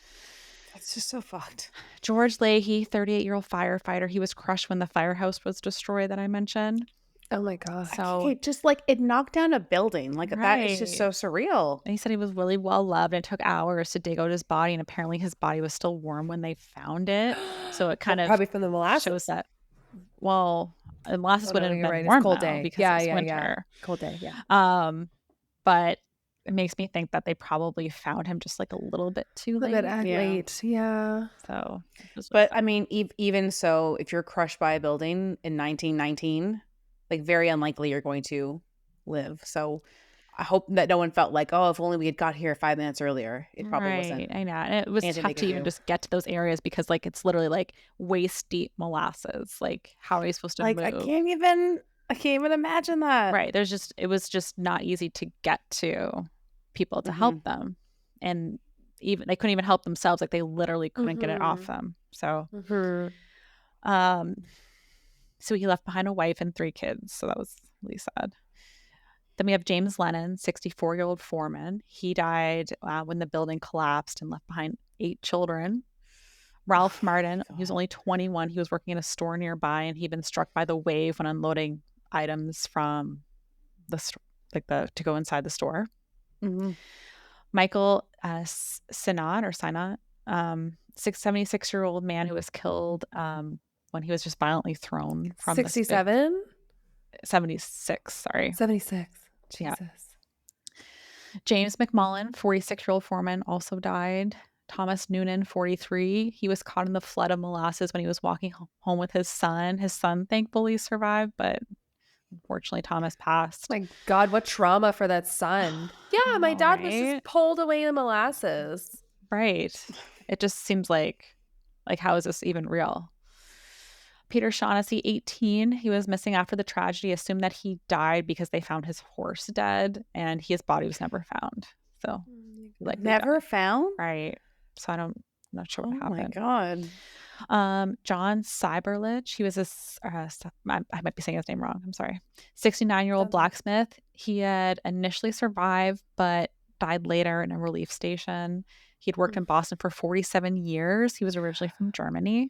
That's just so fucked. George Leahy, 38-year-old firefighter. He was crushed when the firehouse was destroyed that I mentioned. Oh my God. So just like it knocked down a building. Like that is just so surreal. And he said he was really well loved, and it took hours to dig out his body, and apparently his body was still warm when they found it. So it kind of probably from the molasses. shows that, well, the molasses wouldn't have been right. warm It's cold now day. because Yeah, it's yeah, winter. yeah. Cold day, yeah. But it makes me think that they probably found him just like a little bit too late. A little bit late, yeah. So, but I mean, even so, if you're crushed by a building in 1919, like very unlikely you're going to live. So I hope that no one felt like, oh, if only we had got here 5 minutes earlier. It probably wasn't. I know. And it was tough to even just get to those areas because like it's literally like waist deep molasses. Like how are you supposed to move? I can't even imagine that. Right. It was just not easy to get to people to help them. And even they couldn't even help themselves. Like they literally couldn't get it off them. So so he left behind a wife and 3 kids. So that was really sad. Then we have James Lennon, 64-year-old foreman. He died when the building collapsed and left behind 8 children. Ralph Martin, he was only 21. He was working in a store nearby, and he'd been struck by the wave when unloading items from the to go inside the store. Michael Sinat, 76-year-old man who was killed when he was just violently thrown from 67? 76, sorry. 76. Jesus. Yeah. James McMullen, 46-year-old foreman, also died. Thomas Noonan, 43. He was caught in the flood of molasses when he was walking home with his son. His son thankfully survived, but unfortunately Thomas passed. My God, what trauma for that son. Yeah, my dad was just pulled away in the molasses. Right. It just seems like how is this even real? Peter Shaughnessy, 18. He was missing after the tragedy, assumed that he died because they found his horse dead and his body was never found. So never found? Right. So I'm not sure what happened. Oh my God. John Cyberlich, he was I might be saying his name wrong. I'm sorry. 69-year-old blacksmith. He had initially survived, but died later in a relief station. He'd worked in Boston for 47 years. He was originally from Germany.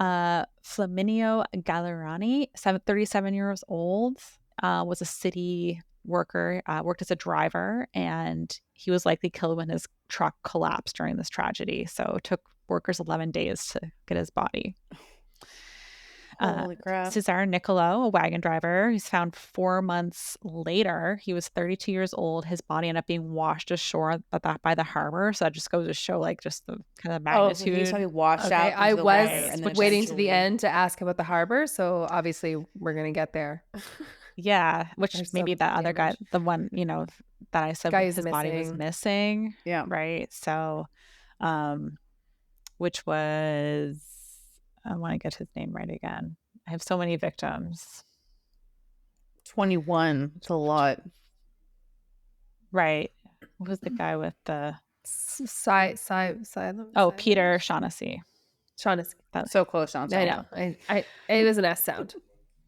Flaminio Gallerani, 37 years old, was a city worker, worked as a driver, and he was likely killed when his truck collapsed during this tragedy. So it took workers 11 days to get his body. Holy crap. Cesar Nicolo, a wagon driver, he's found 4 months later. He was 32 years old. His body ended up being washed ashore by the harbor. So that just goes to show like just the kind of magnitude. He's probably washed out. I was waiting to the end to ask about the harbor. So obviously we're going to get there. Yeah, which maybe that other guy, the one, that I said his body was missing. Yeah. Right. So, which was, I want to get his name right again. I have so many victims. 21. It's a lot. Right. What was the guy with the... Peter Shaughnessy. Shaughnessy. That's so close, Shaughnessy. I know. It was an S sound.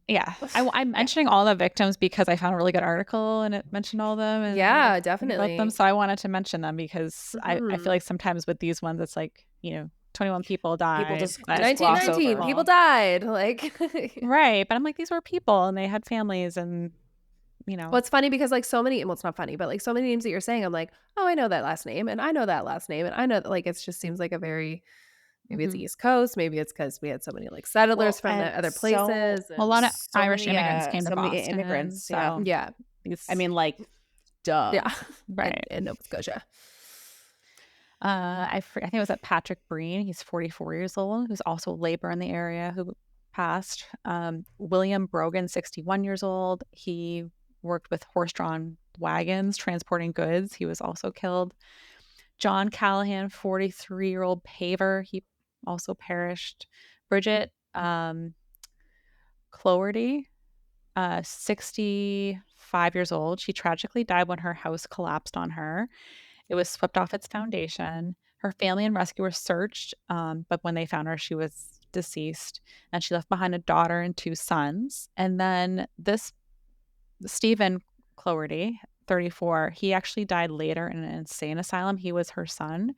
Yeah. I'm mentioning all the victims because I found a really good article and it mentioned all of them. And yeah, definitely. Them, so I wanted to mention them because I feel like sometimes with these ones, it's like, 21 people died. People just 1919 people died. Like right. But I'm like, these were people and they had families and Well, it's funny because like so many, well, it's not funny, but like so many names that you're saying, I'm like, oh, I know that last name and I know that last name and I know that, like it just seems like a very, maybe it's East Coast, maybe it's because we had so many like settlers from the other places. A lot of Irish immigrants came to Boston. Immigrants, so yeah. I mean, like, duh. Yeah, right. In Nova Scotia. I think it was at Patrick Breen. He's 44 years old. Who's also a laborer in the area who passed. William Brogan, 61 years old. He worked with horse-drawn wagons transporting goods. He was also killed. John Callahan, 43-year-old paver, he also perished. Bridget Cloherty, 65 years old. She tragically died when her house collapsed on her. It was swept off its foundation. Her family and rescuers searched, but when they found her, she was deceased. And she left behind a daughter and 2 sons. And then this Stephen Cloherty, 34, he actually died later in an insane asylum. He was her son.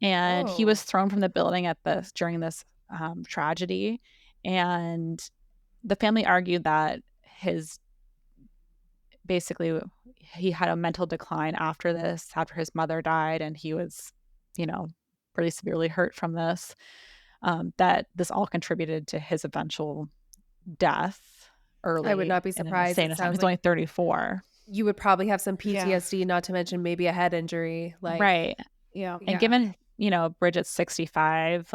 And he was thrown from the building during this tragedy. And the family argued that he had a mental decline after his mother died, and he was, pretty severely hurt from this, that this all contributed to his eventual death early. I would not be in an surprised. insane asylum. He's only 34. You would probably have some PTSD, not to mention maybe a head injury. Right. Yeah. And given, Bridget's 65,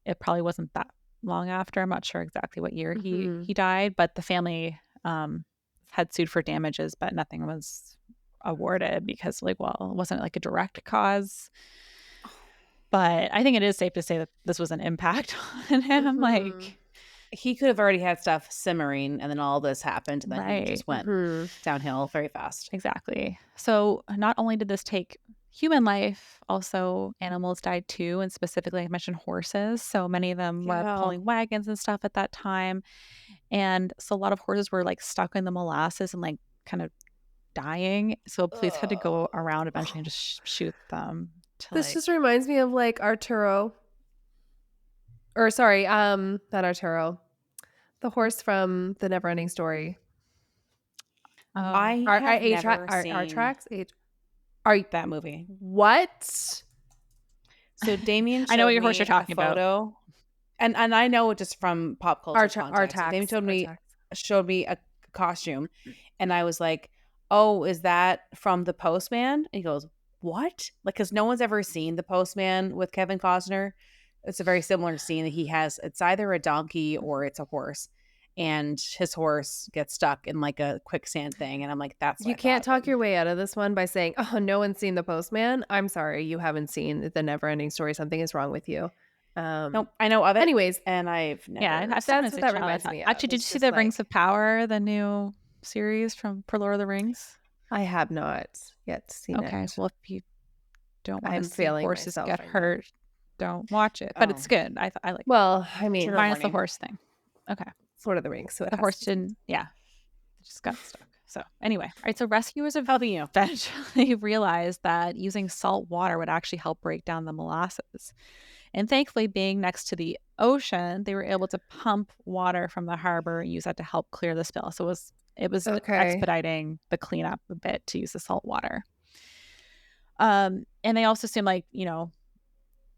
it probably wasn't that long after. I'm not sure exactly what year he died, but the family had sued for damages, but nothing was awarded because it wasn't a direct cause. But I think it is safe to say that this was an impact on him. He could have already had stuff simmering, and then all this happened, and then he just went downhill very fast. Exactly. So not only did this take human life, also animals died too, and specifically I mentioned horses. So many of them were pulling wagons and stuff at that time. And so a lot of horses were stuck in the molasses and kind of dying. So police had to go around eventually and just shoot them. This just reminds me of Arturo. Or sorry, not Arturo. The horse from the Neverending Story. I have never seen that movie. What? So Damien I know what your horse you're talking about. And I know just from pop culture context. Damien showed me a costume, and I was like, "Oh, is that from The Postman?" And he goes, "What?" Because no one's ever seen The Postman with Kevin Costner. It's a very similar scene that he has. It's either a donkey or it's a horse, and his horse gets stuck in a quicksand thing. And I'm like, that's you can't talk your way out of this one by saying, "Oh, no one's seen The Postman." I'm sorry, you haven't seen The Neverending Story. Something is wrong with you. Nope, I know of it. Anyways, and I've never. That's what that reminds me of. Actually, did you see the Rings of Power, the new series for Lord of the Rings? I have not yet seen it. Okay, well, if you don't want to see horses get hurt, don't watch it. But it's good. I like. Well, I mean, minus the horse thing. Okay, it's Lord of the Rings, so the horse didn't. Yeah, it just got stuck. So anyway, all right. So rescuers eventually realized that using salt water would actually help break down the molasses. And thankfully, being next to the ocean, they were able to pump water from the harbor and use that to help clear the spill. So it was expediting the cleanup a bit to use the salt water. And they also seemed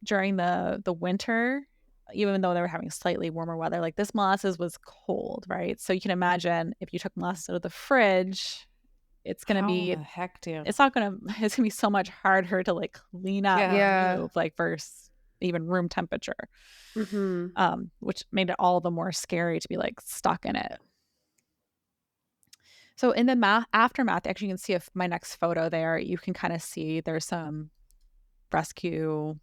during the winter, even though they were having slightly warmer weather, this molasses was cold, right? So you can imagine if you took molasses out of the fridge, it's going to be it's going to be so much harder to clean up and move, versus even room temperature, which made it all the more scary to be stuck in it. So in the aftermath, actually, you can see my next photo there. You can kind of see there's some rescue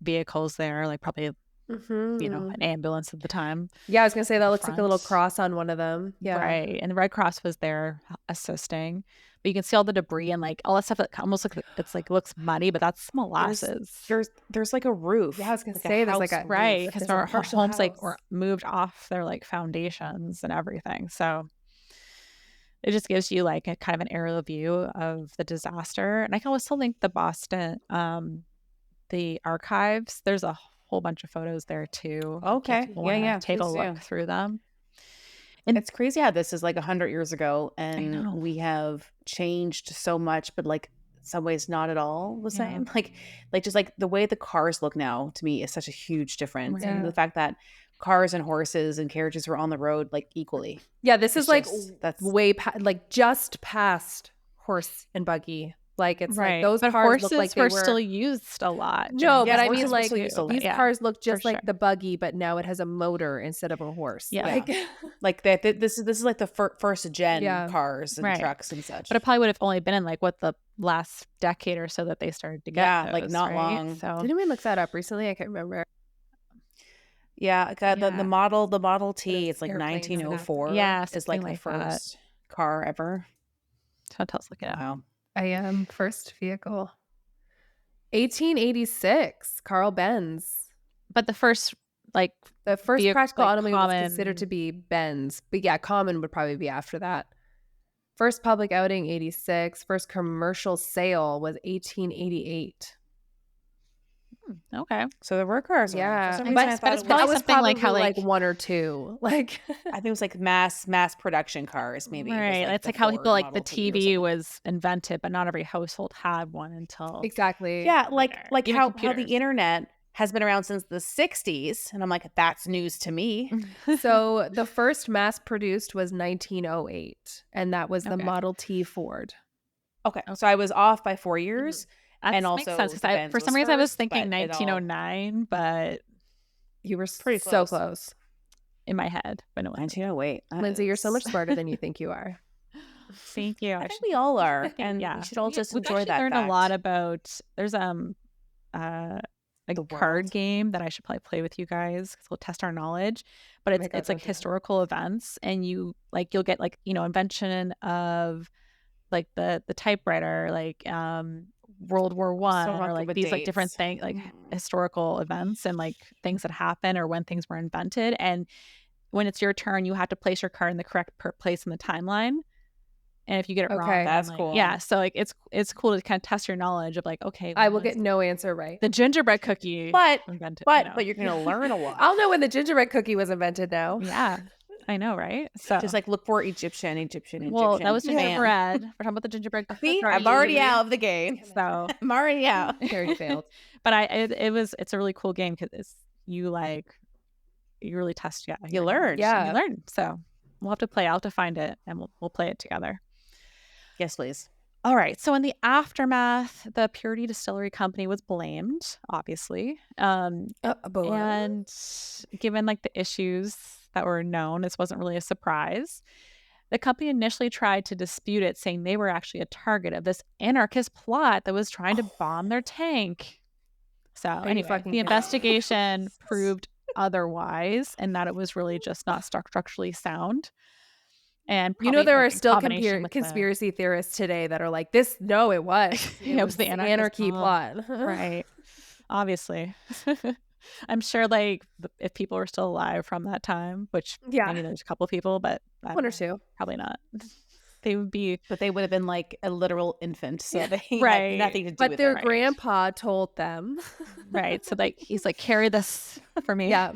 vehicles there, probably an ambulance at the time. Yeah, I was gonna say that looks like a little cross on one of them. Yeah, right. And the Red Cross was there assisting. But you can see all the debris and all that stuff that almost looks muddy, but that's molasses. There's a roof. Yeah, I was gonna say there's a right, because our homes were moved off their foundations and everything. So it just gives you a kind of an aerial view of the disaster. And I can also link the Boston the archives. There's a whole bunch of photos there too. Okay, take a look through them. And it's crazy how this is 100 years ago, and we have changed so much, but some ways not at all the same. Just the way the cars look now to me is such a huge difference. And the fact that cars and horses and carriages were on the road equally. Yeah, this is that's way just past horse and buggy Like, it's like Right. those But cars look horses like they were were still used a lot No, during but Yes, I that mean, horses were like, still used a lot. these Yeah, cars look for just like sure. the buggy, but now it has a motor instead of a horse. Yeah. Like, Like that. This is like the first gen Yeah. cars and Right. trucks and such. But it probably would have only been in like what the last decade or so that they started to get Yeah, like those, not right? long. So didn't we look that up recently? I can't remember. Yeah, the Yeah. Model But it T, was it's like airplanes and stuff. 1904 Yeah, is something like the like that. first car ever. So let's look it up. Wow. I am first vehicle. 1886, Carl Benz. But the first like The first vehicle, practical like, automobile was considered to common- be Benz. But yeah, common would probably be after that. First public outing, 86. First commercial sale was 1888. Okay. So there were cars around. Yeah. For some But- reason, I but thought it's it probably That was something like probably how, like like- one or two. Like, I think it was like mass production cars, maybe. It was Right. It's the like how Ford people like the Model T or TV something. was invented, but not every household had one until exactly. Yeah, like Even how the computers. internet has been around since the 60s. And I'm like, that's news to me. So the first mass produced was 1908, and that was the Okay. Model T Ford. Okay. So I was off by 4 years. That And makes also sense because the Benz for some was reason I was first, thinking but it all- 1909, but You were Pretty so close. close. in my head, but no. 1908. That Lindsay, you're so much is- smarter than you think you are. Thank you. I think we all are. And yeah, we should all just we've enjoy actually that learned fact. a lot about. There's a The card world. game that I should probably play with you guys because we'll test our knowledge. But my it's God, it's like don't do that. historical events, and you'll get like invention of like the typewriter, like World War One, So or not good like with these like different dates. things, like historical events and like things that happen or when things were invented. And when it's your turn, you have to place your card in the correct place in the timeline. And if you get it wrong, Okay. then, That's like, cool. Yeah, so like it's cool to kind of test your knowledge of like, okay, I when will was get no answer right. the gingerbread cookie But invented. but you're gonna learn a lot. I'll know when the gingerbread cookie was invented now. Yeah, I know, right? So Just like look for Egyptian. well, that was Bam. gingerbread. We're talking about the gingerbread See, cookie. I'm already out of the game. So, I'm already out. Carrie failed. but it's a really cool game because you really test. Yeah, You your learn. knowledge, Yeah. and you learn. So we'll have to play. I'll have to find it, and we'll play it together. Yes, please. All right. So in the aftermath, the Purity Distillery Company was blamed, obviously. And given like the issues that were known, this wasn't really a surprise. The company initially tried to dispute it, saying they were actually a target of this anarchist plot that was trying to bomb their tank. So you anyway, fucking the kidding me? investigation proved otherwise, and that it was really just not structurally sound. And You know, probably, there like, are in still combination with the- conspiracy theorists today that are like, this, no, it was. It was the anarchist anarchy plot. plot. Right. Obviously. I'm sure like if people were still alive from that time, which Yeah. maybe there's a couple of people, but I One don't or know, two. probably not. They would be But they would have been like a literal infant, so they Right. had nothing to do But with their it. Right. grandpa told them. right. So like he's like, carry this for me. Yeah.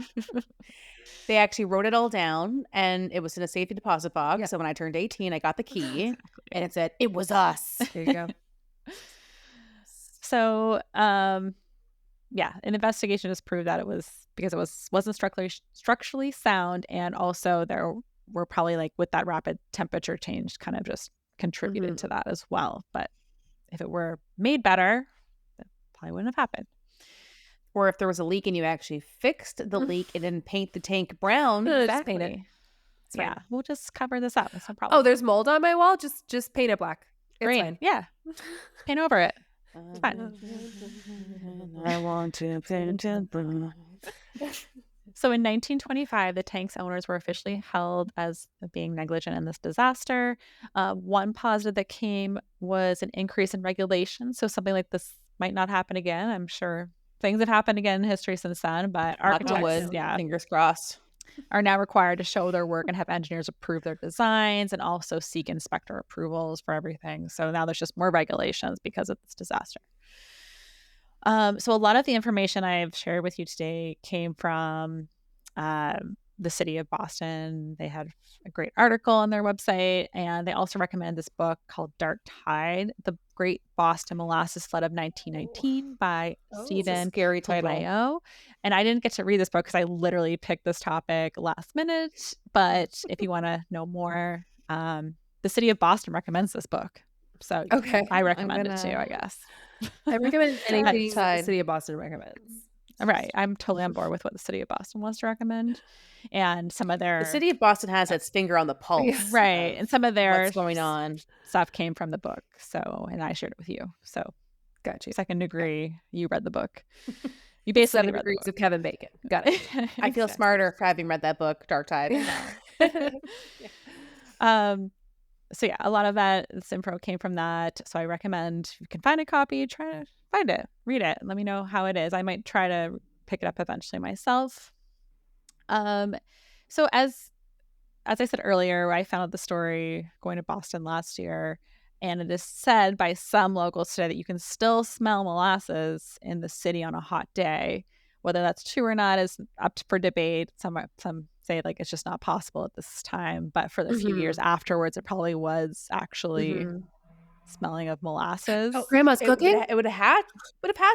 They actually wrote it all down, and it was in a safety deposit box. Yeah. So when I turned 18, I got the key, Exactly. and it said it was us. There you go. So yeah, an investigation has proved that it was because it wasn't structurally sound, and also there were probably like with that rapid temperature change kind of just contributed to that as well. But if it were made better, that probably wouldn't have happened. Or if there was a leak and you actually fixed the leak and didn't paint the tank brown. Just paint it. It's fine. Yeah, we'll just cover this up. That's no problem. Oh, there's mold on my wall. Just paint it black. It's green. fine. Yeah, paint over it. It's fine. I want to paint it blue. So in 1925, the tank's owners were officially held as being negligent in this disaster. One positive that came was an increase in regulation. So something like this might not happen again. I'm sure things have happened again in history since then, but Knock on architects wood. yeah, Fingers crossed. are now required to show their work and have engineers approve their designs and also seek inspector approvals for everything. So now there's just more regulations because of this disaster. So a lot of the information I've shared with you today came from the city of Boston. They had a great article on their website, and they also recommend this book called Dark Tide, The Great Boston Molasses Flood of 1919 by Stephen Scary title. Toledo. And I didn't get to read this book because I literally picked this topic last minute. But if you want to know more, the city of Boston recommends this book. So Okay. I I'm recommend it too, gonna I guess. I recommend anything the decide. city of Boston recommends. Right. I'm totally on board with what the city of Boston wants to recommend. And some of The their city of Boston has its finger on the Yeah. pulse right. of And some of their what's going on. stuff came from the book. So, and I shared it with you. So, Got you. second degree, you read the book. You basically 7 read the degrees book. of Kevin Bacon. Got it. I feel Exactly. smarter for having read that book, Dark Tide. So yeah, a lot of this info came from that. So I recommend if you can find a copy, try to find it, read it, and let me know how it is. I might try to pick it up eventually myself. So as I said earlier, I found out the story going to Boston last year, and it is said by some locals today that you can still smell molasses in the city on a hot day. Whether that's true or not is up for debate. Some say like it's just not possible at this time, but for the few years afterwards, it probably was actually smelling of molasses. Oh, Grandma's it cooking? would have had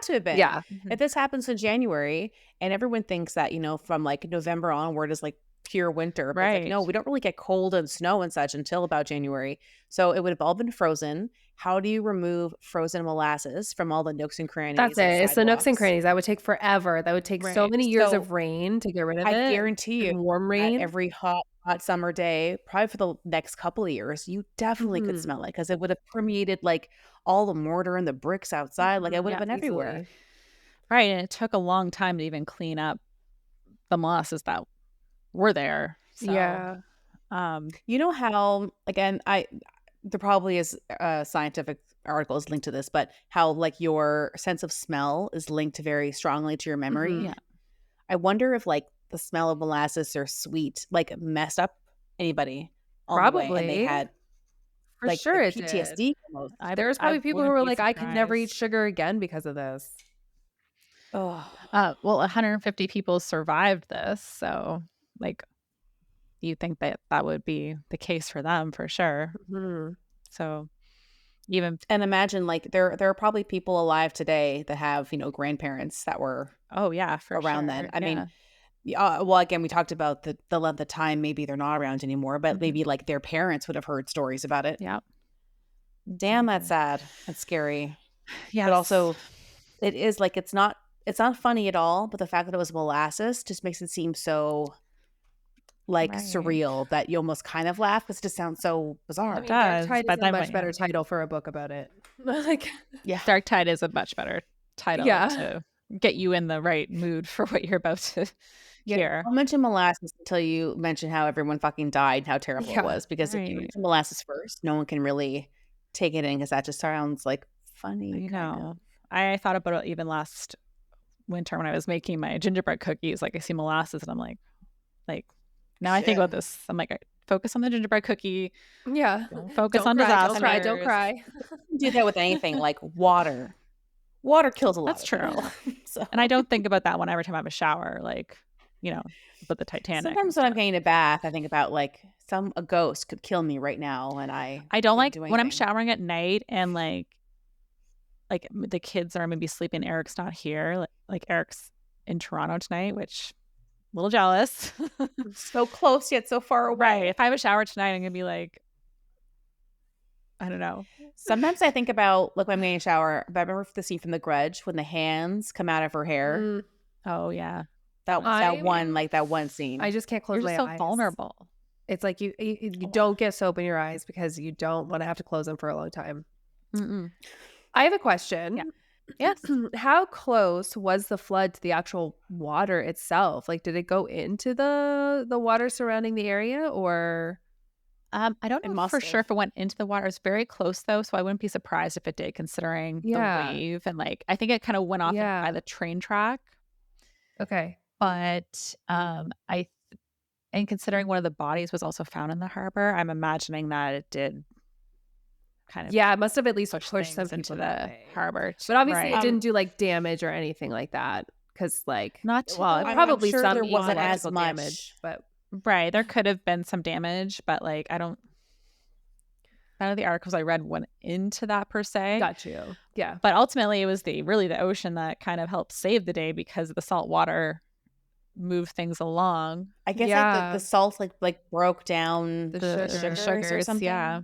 to have been. Yeah. If this happens in January and everyone thinks that, from like November onward is like pure winter. But it's like, no, Right. we don't really get cold and snow and such until about January. So it would have all been frozen. How do you remove frozen molasses from all the nooks and crannies That's and it. It's the nooks and sidewalks? crannies. That would take forever. That would take so Right. many years So of rain to get rid of I it, guarantee you and warm that rain. every hot summer day, probably for the next couple of years, you definitely could Mhm. smell it because it would have permeated like all the mortar and the bricks outside. Like it would have Yeah, been everywhere. Easily. Right. And it took a long time to even clean up the molasses that were there. So, Yeah. You know how, again, there probably is scientific articles linked to this, but how like your sense of smell is linked very strongly to your memory. yeah. I wonder if like the smell of molasses or sweet like messed up anybody on the way and they Probably. had For like sure a it did. PTSD almost. There's I probably people who wouldn't were be like, "I could never eat surprised. sugar again because of this." Oh, Well, 150 people survived this. So, like, you think that that would be the case for them for sure. Mhm. So, even, and imagine like there are probably people alive today that have, grandparents that were oh, yeah, for around then. sure. I mean, Yeah. well, again, we talked about the length of time. Maybe they're not around anymore, but Mhm. maybe like their parents would have heard stories about it. Yeah. Damn, that's sad. That's scary. Yes. But also, it is like it's not funny at all. But the fact that it was molasses just makes it seem so like Right. surreal that you almost kind of laugh because it just sounds so bizarre. I mean, does, Dark Tide but is a then much better title for a book about it. Like, Yeah. Dark Tide is a much better title yeah. to get you in the right mood for what you're about to hear. I'll mention molasses until you mention how everyone fucking died and how terrible Yeah. it was. Because if you Right. mention molasses first, no one can really take it in because that just sounds like funny. I kind know. of. I thought about it even last winter when I was making my gingerbread cookies. Like I see molasses and I'm like now I think Shit. about this. I'm like, focus on the gingerbread cookie. Yeah. Don't focus Don't on cry, disasters. don't cry. You do that with anything like water. Water kills a lot That's of true. people. So And I don't think about that one every time I have a shower. Like, but the Titanic. sometimes when I'm getting a bath, I think about like a ghost could kill me right now, and I don't like couldn't do when I'm anything. showering at night and like the kids are maybe sleeping. Eric's not here. Like Eric's in Toronto tonight, which a little jealous. So close yet so far away. Right. If I have a shower tonight, I'm gonna be like, I don't know. Sometimes I think about like when I'm getting a shower, but I remember the scene from The Grudge when the hands come out of her hair. Mm, Oh yeah. That one scene. I just can't close You're my just so eyes. vulnerable. It's like you don't get soap in your eyes because you don't want to have to close them for a long time. Mm-mm. I have a question. Yeah. Yes. How close was the flood to the actual water itself? Like, did it go into the water surrounding the area, or? I don't It know must for sure have. if it went into the water. It's very close though, so I wouldn't be surprised if it did, considering the Yeah. wave and like I think it kind of went off Yeah. by the train track. Okay. But and considering one of the bodies was also found in the harbor, I'm imagining that it did kind of Yeah, it must have at least push pushed some things into people that the way. harbor. But obviously, right. it didn't do like damage or anything like that. Because Not to well, the- I'm probably sure some there wasn't as ecological much. damage, but Right. There could have been some damage, but like none of the articles I read went into that per se. got you. Yeah. But ultimately, it was really the ocean that kind of helped save the day because the salt water moved things along. I guess like Yeah. the salt like broke down The the sugar. sugars or something. Yeah.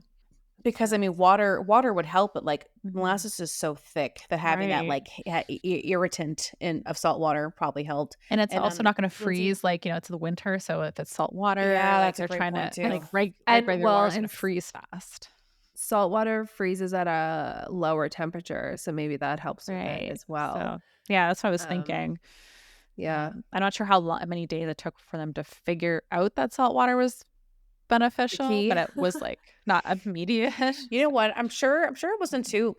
Because I mean, water would help, but like Mhm. molasses is so thick that having that Right. like irritant of salt water probably helped. And it's And also not going to Lindsay, freeze like, it's the winter. So if it's salt water, yeah, like that's a they're great trying to point too. And regular well, water is going and to freeze fast. salt water freezes at a lower temperature, so maybe that helps with it Right. as well. So yeah, that's what I was Um, thinking. Yeah. I'm not sure how many days it took for them to figure out that salt water was beneficial, key. but it was like not immediate. You know what? I'm sure it wasn't too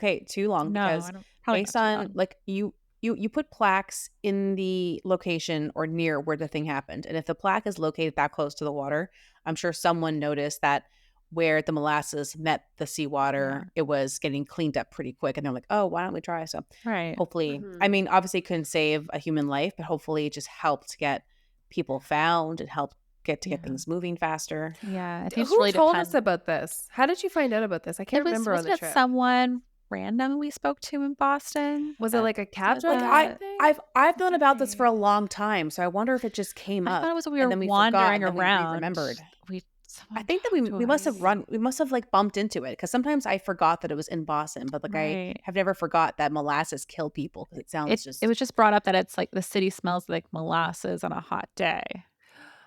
long No, because I don't. Probably based not too on long. like you put plaques in the location or near where the thing happened. And if the plaque is located that close to the water, I'm sure someone noticed that where the molasses met the seawater, it was getting cleaned up pretty quick. And they're like, oh, why don't we try? So Right. hopefully, I mean, obviously it couldn't save a human life, but hopefully it just helped get people found and helped get things moving faster. Yeah, I think it's Who really told us depends. about this? How did you find out about this? I can't remember on Wasn't the it trip. someone random we spoke to in Boston? Was it like a cab said driver that? thing? I've known about this for a long time, so I wonder if it just came I up thought it was we and were then we forgot wandering and then we around. remembered. We I someone think that talked to we must have us. we must have like bumped into it because sometimes I forgot that it was in Boston, but like I Right. have never forgot that molasses kill people because it sounds just It was just brought up that it's like the city smells like molasses on a hot day.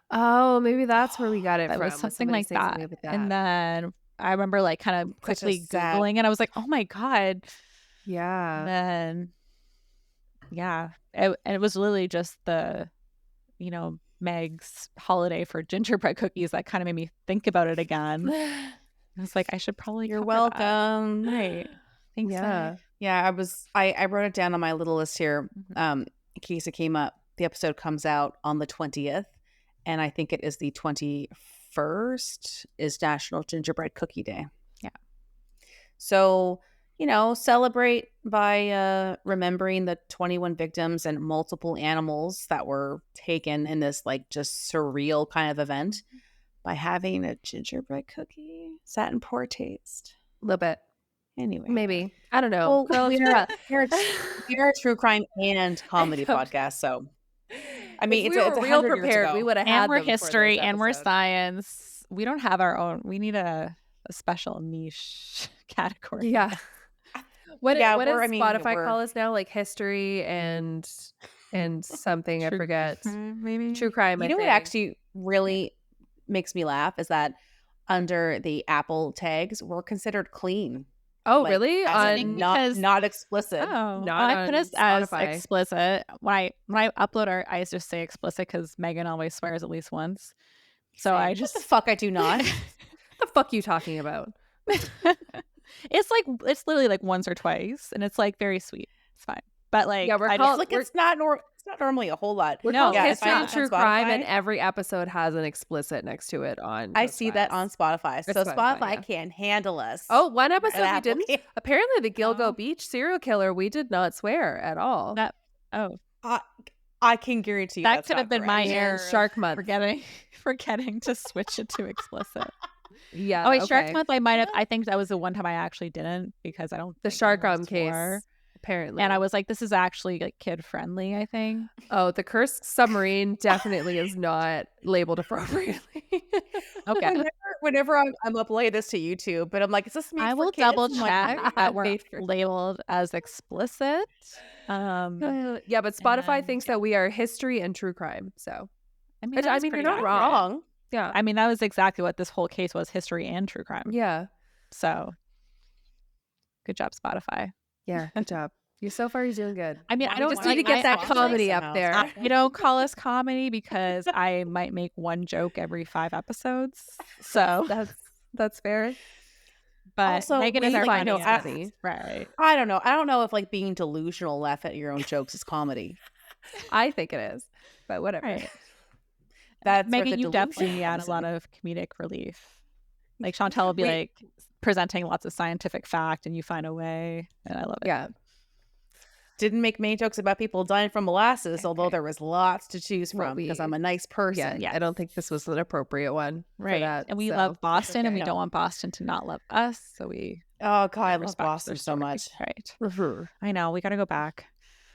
Oh, maybe that's where we got it It was from. Was something somebody like saying something that. about And that? then I remember like kind of such a quickly sad. Googling and I was like, oh my God. And Yeah. then, yeah. And it was literally just the, Meg's holiday for gingerbread cookies that kind of made me think about it again. I was like, I should probably You're cover that. welcome. Right. Thanks. Yeah. Yeah, I wrote it down on my little list here in case it came up. The episode comes out on the 20th, and I think it is the 21st is National Gingerbread Cookie Day. Yeah. So, celebrate by remembering the 21 victims and multiple animals that were taken in this like just surreal kind of event by having a gingerbread cookie. Is that in poor taste? A little bit. Anyway. Maybe. I don't know. Well, Girl, we are a true crime and comedy know. podcast, so I mean, If it's we a were real 100 years prepared, ago. we would have And had we're them for this history and we're episode. science. We don't have our own. We need a special niche category. Yeah. What Yeah, what does I mean, Spotify we're- call us now? Like history and something I True forget. crime, maybe. True crime. You know what actually really makes me laugh is that under the Apple tags, we're considered clean. Oh, Like, really? as in On not explicit. Oh, Not I put on us as Spotify. explicit. When I upload our, I just say explicit because Megan always swears at least once. So I What just the fuck? I do not. what the fuck you talking about? it's literally like once or twice, and it's like very sweet. It's fine, but like Yeah, we're I called- just, It's not normally a whole lot. We're No, called yeah, history if I and look true on crime, Spotify, and every episode has an explicit next to it on. I those see that files. on Spotify. So Spotify, Spotify yeah. can't handle us. Oh, one And episode we Apple didn't. can't. Apparently, the Gilgo Oh. Beach serial killer. We did not swear at all. that. Oh, I can guarantee that that's could have not been my correct. error. And Shark Month. Forgetting to switch it to explicit. Yeah. Oh wait, Shark okay. Month. I might have. I think that was the one time I actually didn't because I don't. The think Shark anyone Arm case. swore. Apparently, And I was like, this is actually like kid friendly. I think. Oh, the cursed submarine definitely is not labeled appropriately. Okay. Whenever I'm uploading this to YouTube, but I'm like, is this made I for will kids? double I'm like, check that we're Made for- labeled as explicit. Yeah, but Spotify And- thinks that we are history and true crime. So I Which, that I was mean, you're pretty not accurate. wrong. yeah, I mean, that was exactly what this whole case was: history and true crime. yeah, So, good job, Spotify. yeah. Good job. So far, you're doing good. I mean, Why I we don't Just need to get that comedy up there. You don't call us comedy because I might make one joke every 5 episodes. So, That's fair. but Also, Megan is we our find funny. it funny. Right. I don't know. I don't know if like being delusional, laugh at your own jokes is comedy. I think it is, but whatever. Right. That's where Megan, the you definitely delusion add a comes lot in. of comedic relief. Like Chantel will be Wait. like presenting lots of scientific fact, and you find a way, and I love it. Yeah. Didn't make many jokes about people dying from molasses, although there was lots to choose Well, from because we- I'm a nice person. Yeah. I don't think this was an appropriate one Right. for that. And we so love Boston, and we okay. don't want Boston to not love us. So we Oh God, I love respect their Boston so story. much. Right. Mhm. I know. We got to go back.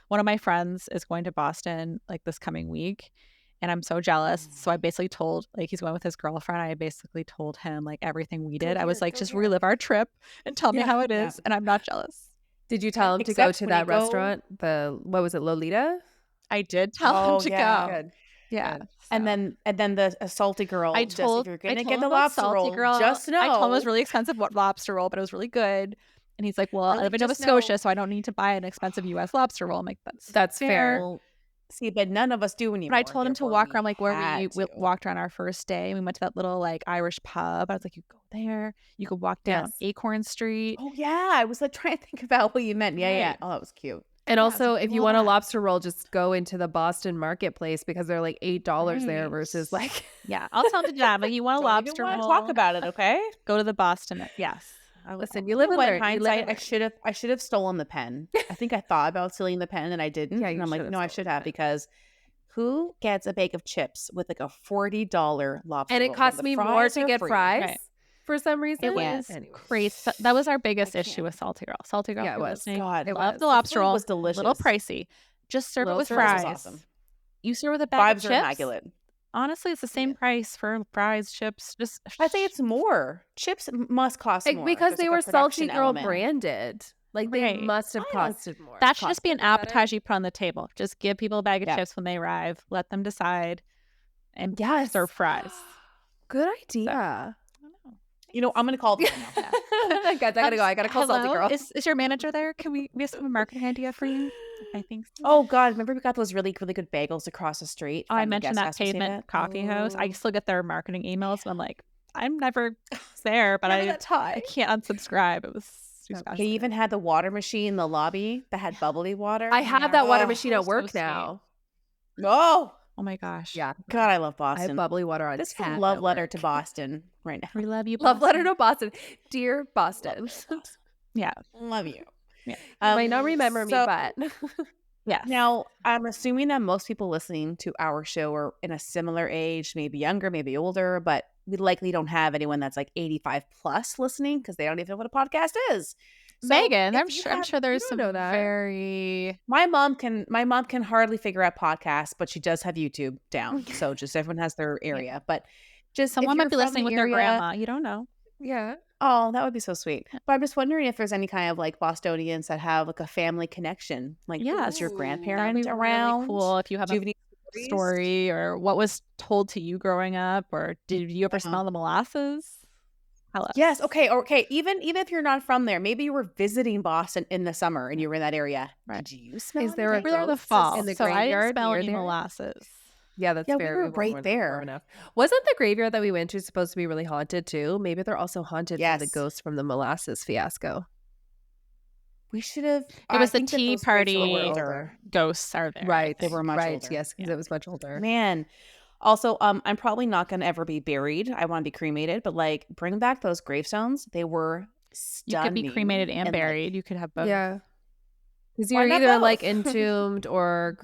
One of my friends is going to Boston like this coming week. and I'm so jealous. So I basically told, like, he's going with his girlfriend. I basically told him like everything we did. I was like, just relive our trip and tell me how it is, and I'm not jealous. Did you tell him to go to that restaurant? What was it, Lolita? I did tell him to go. Good. Yeah. Good. And then the salty girl. I just, told if you're I gonna told get him the about lobster salty roll, girl. just know. I told him it was really expensive lobster roll, but it was really good. And he's like, well, I Really, live in Nova just know. Scotia, so I don't need to buy an expensive U.S. lobster roll. I'm like, That's fair. Well, see, but none of us do anymore. But I told him to therefore walk we around like where had we to. walked around our first day. We went to that little like Irish pub. I was like, you go there. You could walk down Yes. Acorn Street. Oh yeah, I was like trying to think about what you meant. Yeah, yeah. Right. Oh, that was cute. And Yeah, also, so if do you all want a that. lobster roll, just go into the Boston marketplace because they're like $8 there Right. versus like Yeah, I'll tell him to do that. Like, you want a Don't even lobster want roll? to talk about it, okay? Go to the Boston. Yes. listen, You you live know and what, learn. in You live hindsight, and learn. I should have stolen the pen. I think I thought about stealing the pen and I didn't. Yeah, and you I'm like, should have no, I stolen should the have pen. because who gets a bag of chips with like a $40 lobster And roll it when cost the me more fries to are get free? fries Right. for some reason. It Yes. was Anyway. crazy. That was our biggest can't. issue with Salty Girl. Salty Girl, Yeah, if it you're was. listening, God, It love was. the the lobster food roll. was A little delicious. pricey. Just serve it Little with Food was fries. awesome. You serve with a bag Vibes of are chips. immaculate. Honestly, it's the same price for fries, chips. Just I say it's more. Chips must cost Like, more. because There's they like a were Salty production Girl element. branded. Like, they Right. must have I know. costed more. that should just be an Cost better. appetizer you put on the table. Just give people a bag of Yeah. chips when they arrive. Let them decide, and Yes. serve fries. Good idea. I don't know. You know, I'm gonna call them now. Guys, I gotta go. I gotta call Salty Hello? Girl. Is your manager there? Can we have some marketing idea for you? I think so. Oh God, remember we got those really, really good bagels across the street? Oh, I from the mentioned guest that house we stayed Pavement at? Coffee House. I Oh. still get their marketing emails, and I'm like, I'm never there, but Remember I that time? can't unsubscribe. It was too That special. He even had the water machine in the lobby that had bubbly water. I have that water Oh, machine that at was so work sweet. now. Oh Oh my gosh. Yeah. God, I love I have Boston. bubbly water on This is tap a love at letter work. to Boston right now. We love you, Love letter Boston. to Boston. Dear Boston. Yeah. Love you. Yeah. You might not remember me, so but Yes. now I'm assuming that most people listening to our show are in a similar age, maybe younger, maybe older, but we likely don't have anyone that's like 85 plus listening because they don't even know what a podcast is. So Megan, if I'm you sure have- there's don't some know that. very my mom can hardly figure out podcasts, but she does have YouTube down. So just everyone has their area. But just if someone you're might be from listening the with their area- grandma. You don't know. yeah. Oh, that would be so sweet. But I'm just wondering if there's any kind of like Bostonians that have like a family connection. Like, was your Ooh, grandparent That'd be around? really cool if you have Do you have a any story or what was told to you growing up, or did you ever smell the molasses? Tell us. Yes. Okay. Even if you're not from there, maybe you were visiting Boston in the summer and you were in that area. Right. Did you smell? Is there a We were there in the ghosts fall, in the so I didn't graveyard smell near any there? molasses. Yeah, that's Yeah, we fair. were weren't right warm there. enough. Wasn't the graveyard that we went to supposed to be really haunted too? Maybe they're also haunted for the Yes. ghosts from the molasses fiasco. We should have. It was the tea party older. ghosts are there. I Right. They were think. much right. older. Yes, because Yeah. it was much older. Man. Also, I'm probably not gonna ever be buried. I want to be cremated, but like bring back those gravestones. They were You stunning. could be cremated and like, buried. You could have both. Yeah. Because Why you're not either like both? entombed or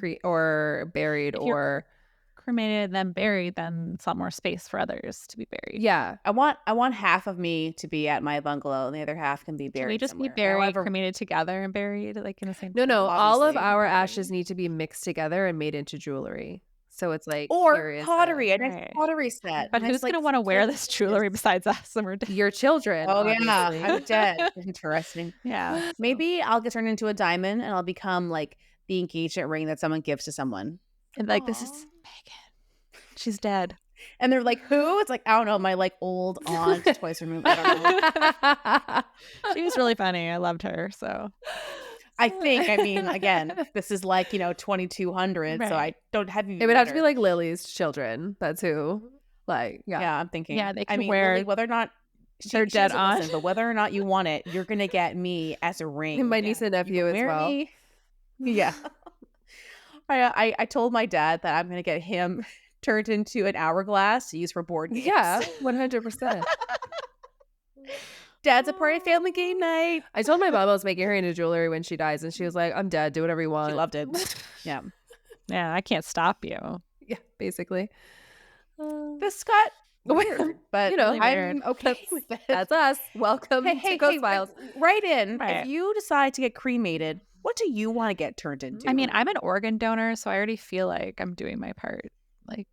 buried If you're- or Cremated, then buried, then it's a lot more space for others to be buried. yeah. I want half of me to be at my bungalow, and the other half can be buried. Can we just somewhere. be buried, However, cremated together, and buried like in the same? No, place? all of Obviously. our ashes need to be mixed together and made into jewelry. So it's like or here is pottery, a nice Right. pottery set. But Nice, who's like, gonna want to wear like- this jewelry besides us when we're dead? your children. Oh yeah, obviously. I'm dead. Interesting. Yeah. Maybe I'll get turned into a diamond, and I'll become like the engagement ring that someone gives to someone. And like this is Aw. Megan. She's dead. And they're like, "Who?" It's like, I don't know, my like old aunt twice removed. I don't know. She was really funny. I loved her. So I think. I mean, again, this is like 2200, so I Right. don't have. It would have to be like Lily's children. That's who. Like yeah. Yeah, I'm thinking. Yeah, they I could mean, wear Lily, whether or not their she dead doesn't aunt. listen, but whether or not you want it, you're gonna get me as a ring. And my niece and You nephew can as wear well. me. Yeah. I told my dad that I'm gonna get him turned into an hourglass to use for board games. Yeah, 100%. Dad's a party family game night. I told my mom I was making her into jewelry when she dies, and she was like, "I'm dead. Do whatever you want." She loved it. Yeah. Yeah, I can't stop you. Yeah, basically. This got weird, but really I'm weird. okay with it. That's us. Welcome to Ghost Files. Write in. Right. If you decide to get cremated, what do you want to get turned into? I mean, I'm an organ donor, so I already feel like I'm doing my part. Like,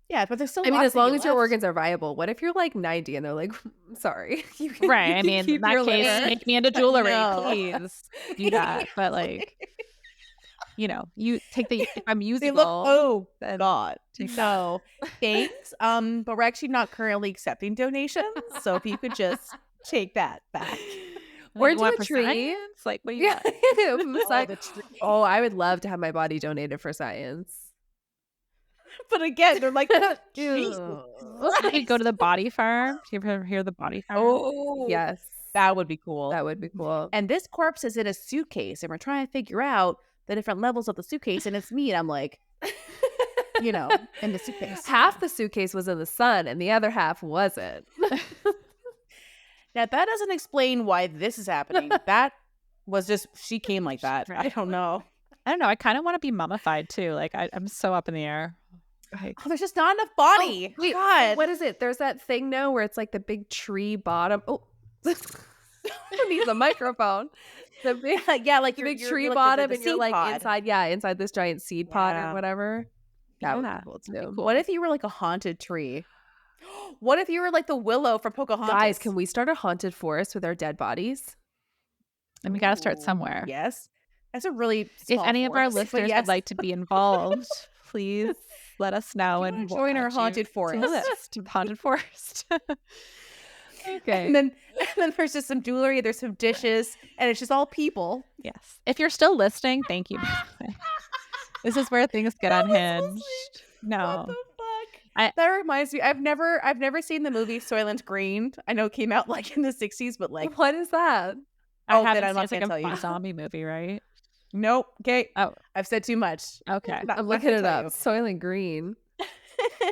Yeah, but there's still I mean, lots as to long get as your left. organs are viable. What if you're like 90 and they're like, sorry, you can, right. you I can mean, in keep that your case, liver. make me into jewelry, No. please do that. But like, you take the, if I'm They usable, look, oh then God, take that. no, thanks. But we're actually not currently accepting donations, so if you could just take that back. Or You do want a for tree. science? Like, what do you Yeah. want? The tree. Oh, I would love to have my body donated for science. But again, they're like, Jesus Ew. You could go to Christ. the body farm. Do you ever hear the body farm? Oh, Yes. that would be cool. That would be cool. And this corpse is in a suitcase, and we're trying to figure out the different levels of the suitcase, and it's me, and I'm like, in the suitcase. Half the suitcase was in the sun and the other half wasn't. Now, that doesn't explain why this is happening. That was just, she came like that. I don't know. I don't know. I kind of want to be mummified too. Like, I'm so up in the air. Like, Oh, there's just not enough body. Oh, wait, God. what is it? There's that thing now where it's like the big tree bottom. Oh, who needs a microphone? The big, Yeah, like the you're, big you're tree like bottom, the and you're seed like pod. inside this giant seed pod Yeah. or whatever. That would Yeah, be cool that'd be too. cool. What if you were like a haunted tree? What if you were like the willow from Pocahontas? Guys, can we start a haunted forest with our dead bodies? And we got to start Ooh, somewhere. Yes. That's a really If small any of our forest, but listeners yes. would like to be involved, please let us know. If you And wanna join we'll our add you haunted to the forest. list. Haunted forest. Okay. And then there's just some jewelry, there's some dishes, and it's just all people. Yes. If you're still listening, thank you. This is where things get unhinged. No. What the fuck? That reminds me, I've never seen the movie Soylent Green. I know it came out like in the 60s, but like, What is that? I oh, then haven't I'm seen, not it's like gonna a tell you. zombie movie, right? Nope. Okay. Oh, I've said too much. okay. I'm looking it up. Soylent Green.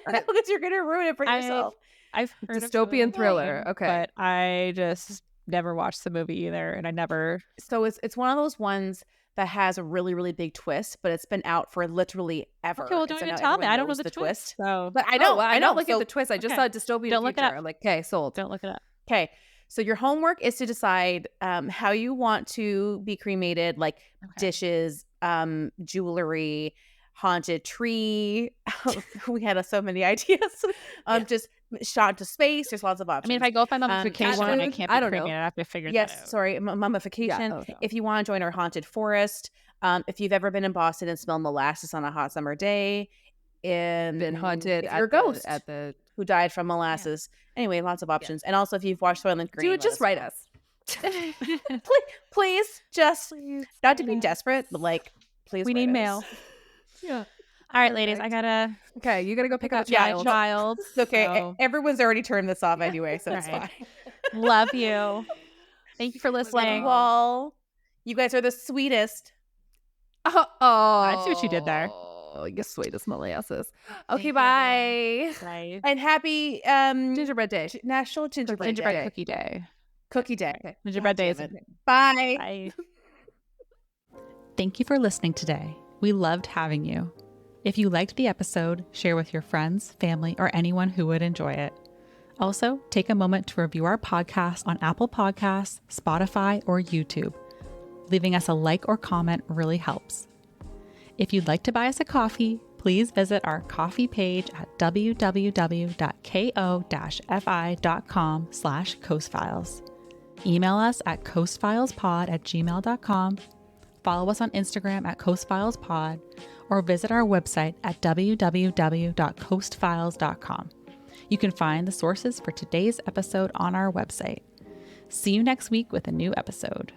Because you're gonna ruin it for yourself. I've heard of Dystopian Soylent thriller. Green, Okay. But I just never watched the movie either. And I never. So it's one of those ones that has a really, really big twist, but it's been out for literally ever. Okay, well, And don't so even now tell me. everyone I don't know knows the twist. So But I know, I'm I know. not looking So, at the twist. I just okay. saw dystopian Don't look it future. up. I'm like, okay, sold. don't look it up. okay. So your homework is to decide how you want to be cremated, like Okay. dishes, jewelry, haunted tree. We had so many ideas. Just shot to space. There's lots of I options. mean, if I go find mummification, cat I food, can't be I don't know. cremated. I have to figure that Yes, out. sorry, mummification. Yeah, okay. If you want to join our haunted forest, if you've ever been in Boston and smelled molasses on a hot summer day, Been haunted if at you're a ghost at the. who died from molasses. Anyway, lots of options. And also, if you've watched Soylent Green, Dude, just write us. please, just not to be desperate, but like, please. We write need us. mail. Yeah. All right, ladies, I gotta Okay, you gotta go pick up a Yeah, child. child. It's okay. So, Everyone's already turned this off anyway, so it's Right. fine. love you. Thank you for Love listening. you all. You guys are the sweetest. Oh, I see what you did there. Oh, you sweetest molasses. Thank Okay, you, bye. Bye. And happy Gingerbread Day. National Gingerbread, Gingerbread Day. Cookie Day. Cookie Day. Okay. Gingerbread Day is. damn it. Bye. Bye. Thank you for listening today. We loved having you. If you liked the episode, share with your friends, family, or anyone who would enjoy it. Also, take a moment to review our podcast on Apple Podcasts, Spotify, or YouTube. Leaving us a like or comment really helps. If you'd like to buy us a coffee, please visit our coffee page at www.ko-fi.com/coastfiles. Email us at coastfilespod@gmail.com. Follow us on Instagram at coastfilespod, or visit our website at www.coastfiles.com. You can find the sources for today's episode on our website. See you next week with a new episode.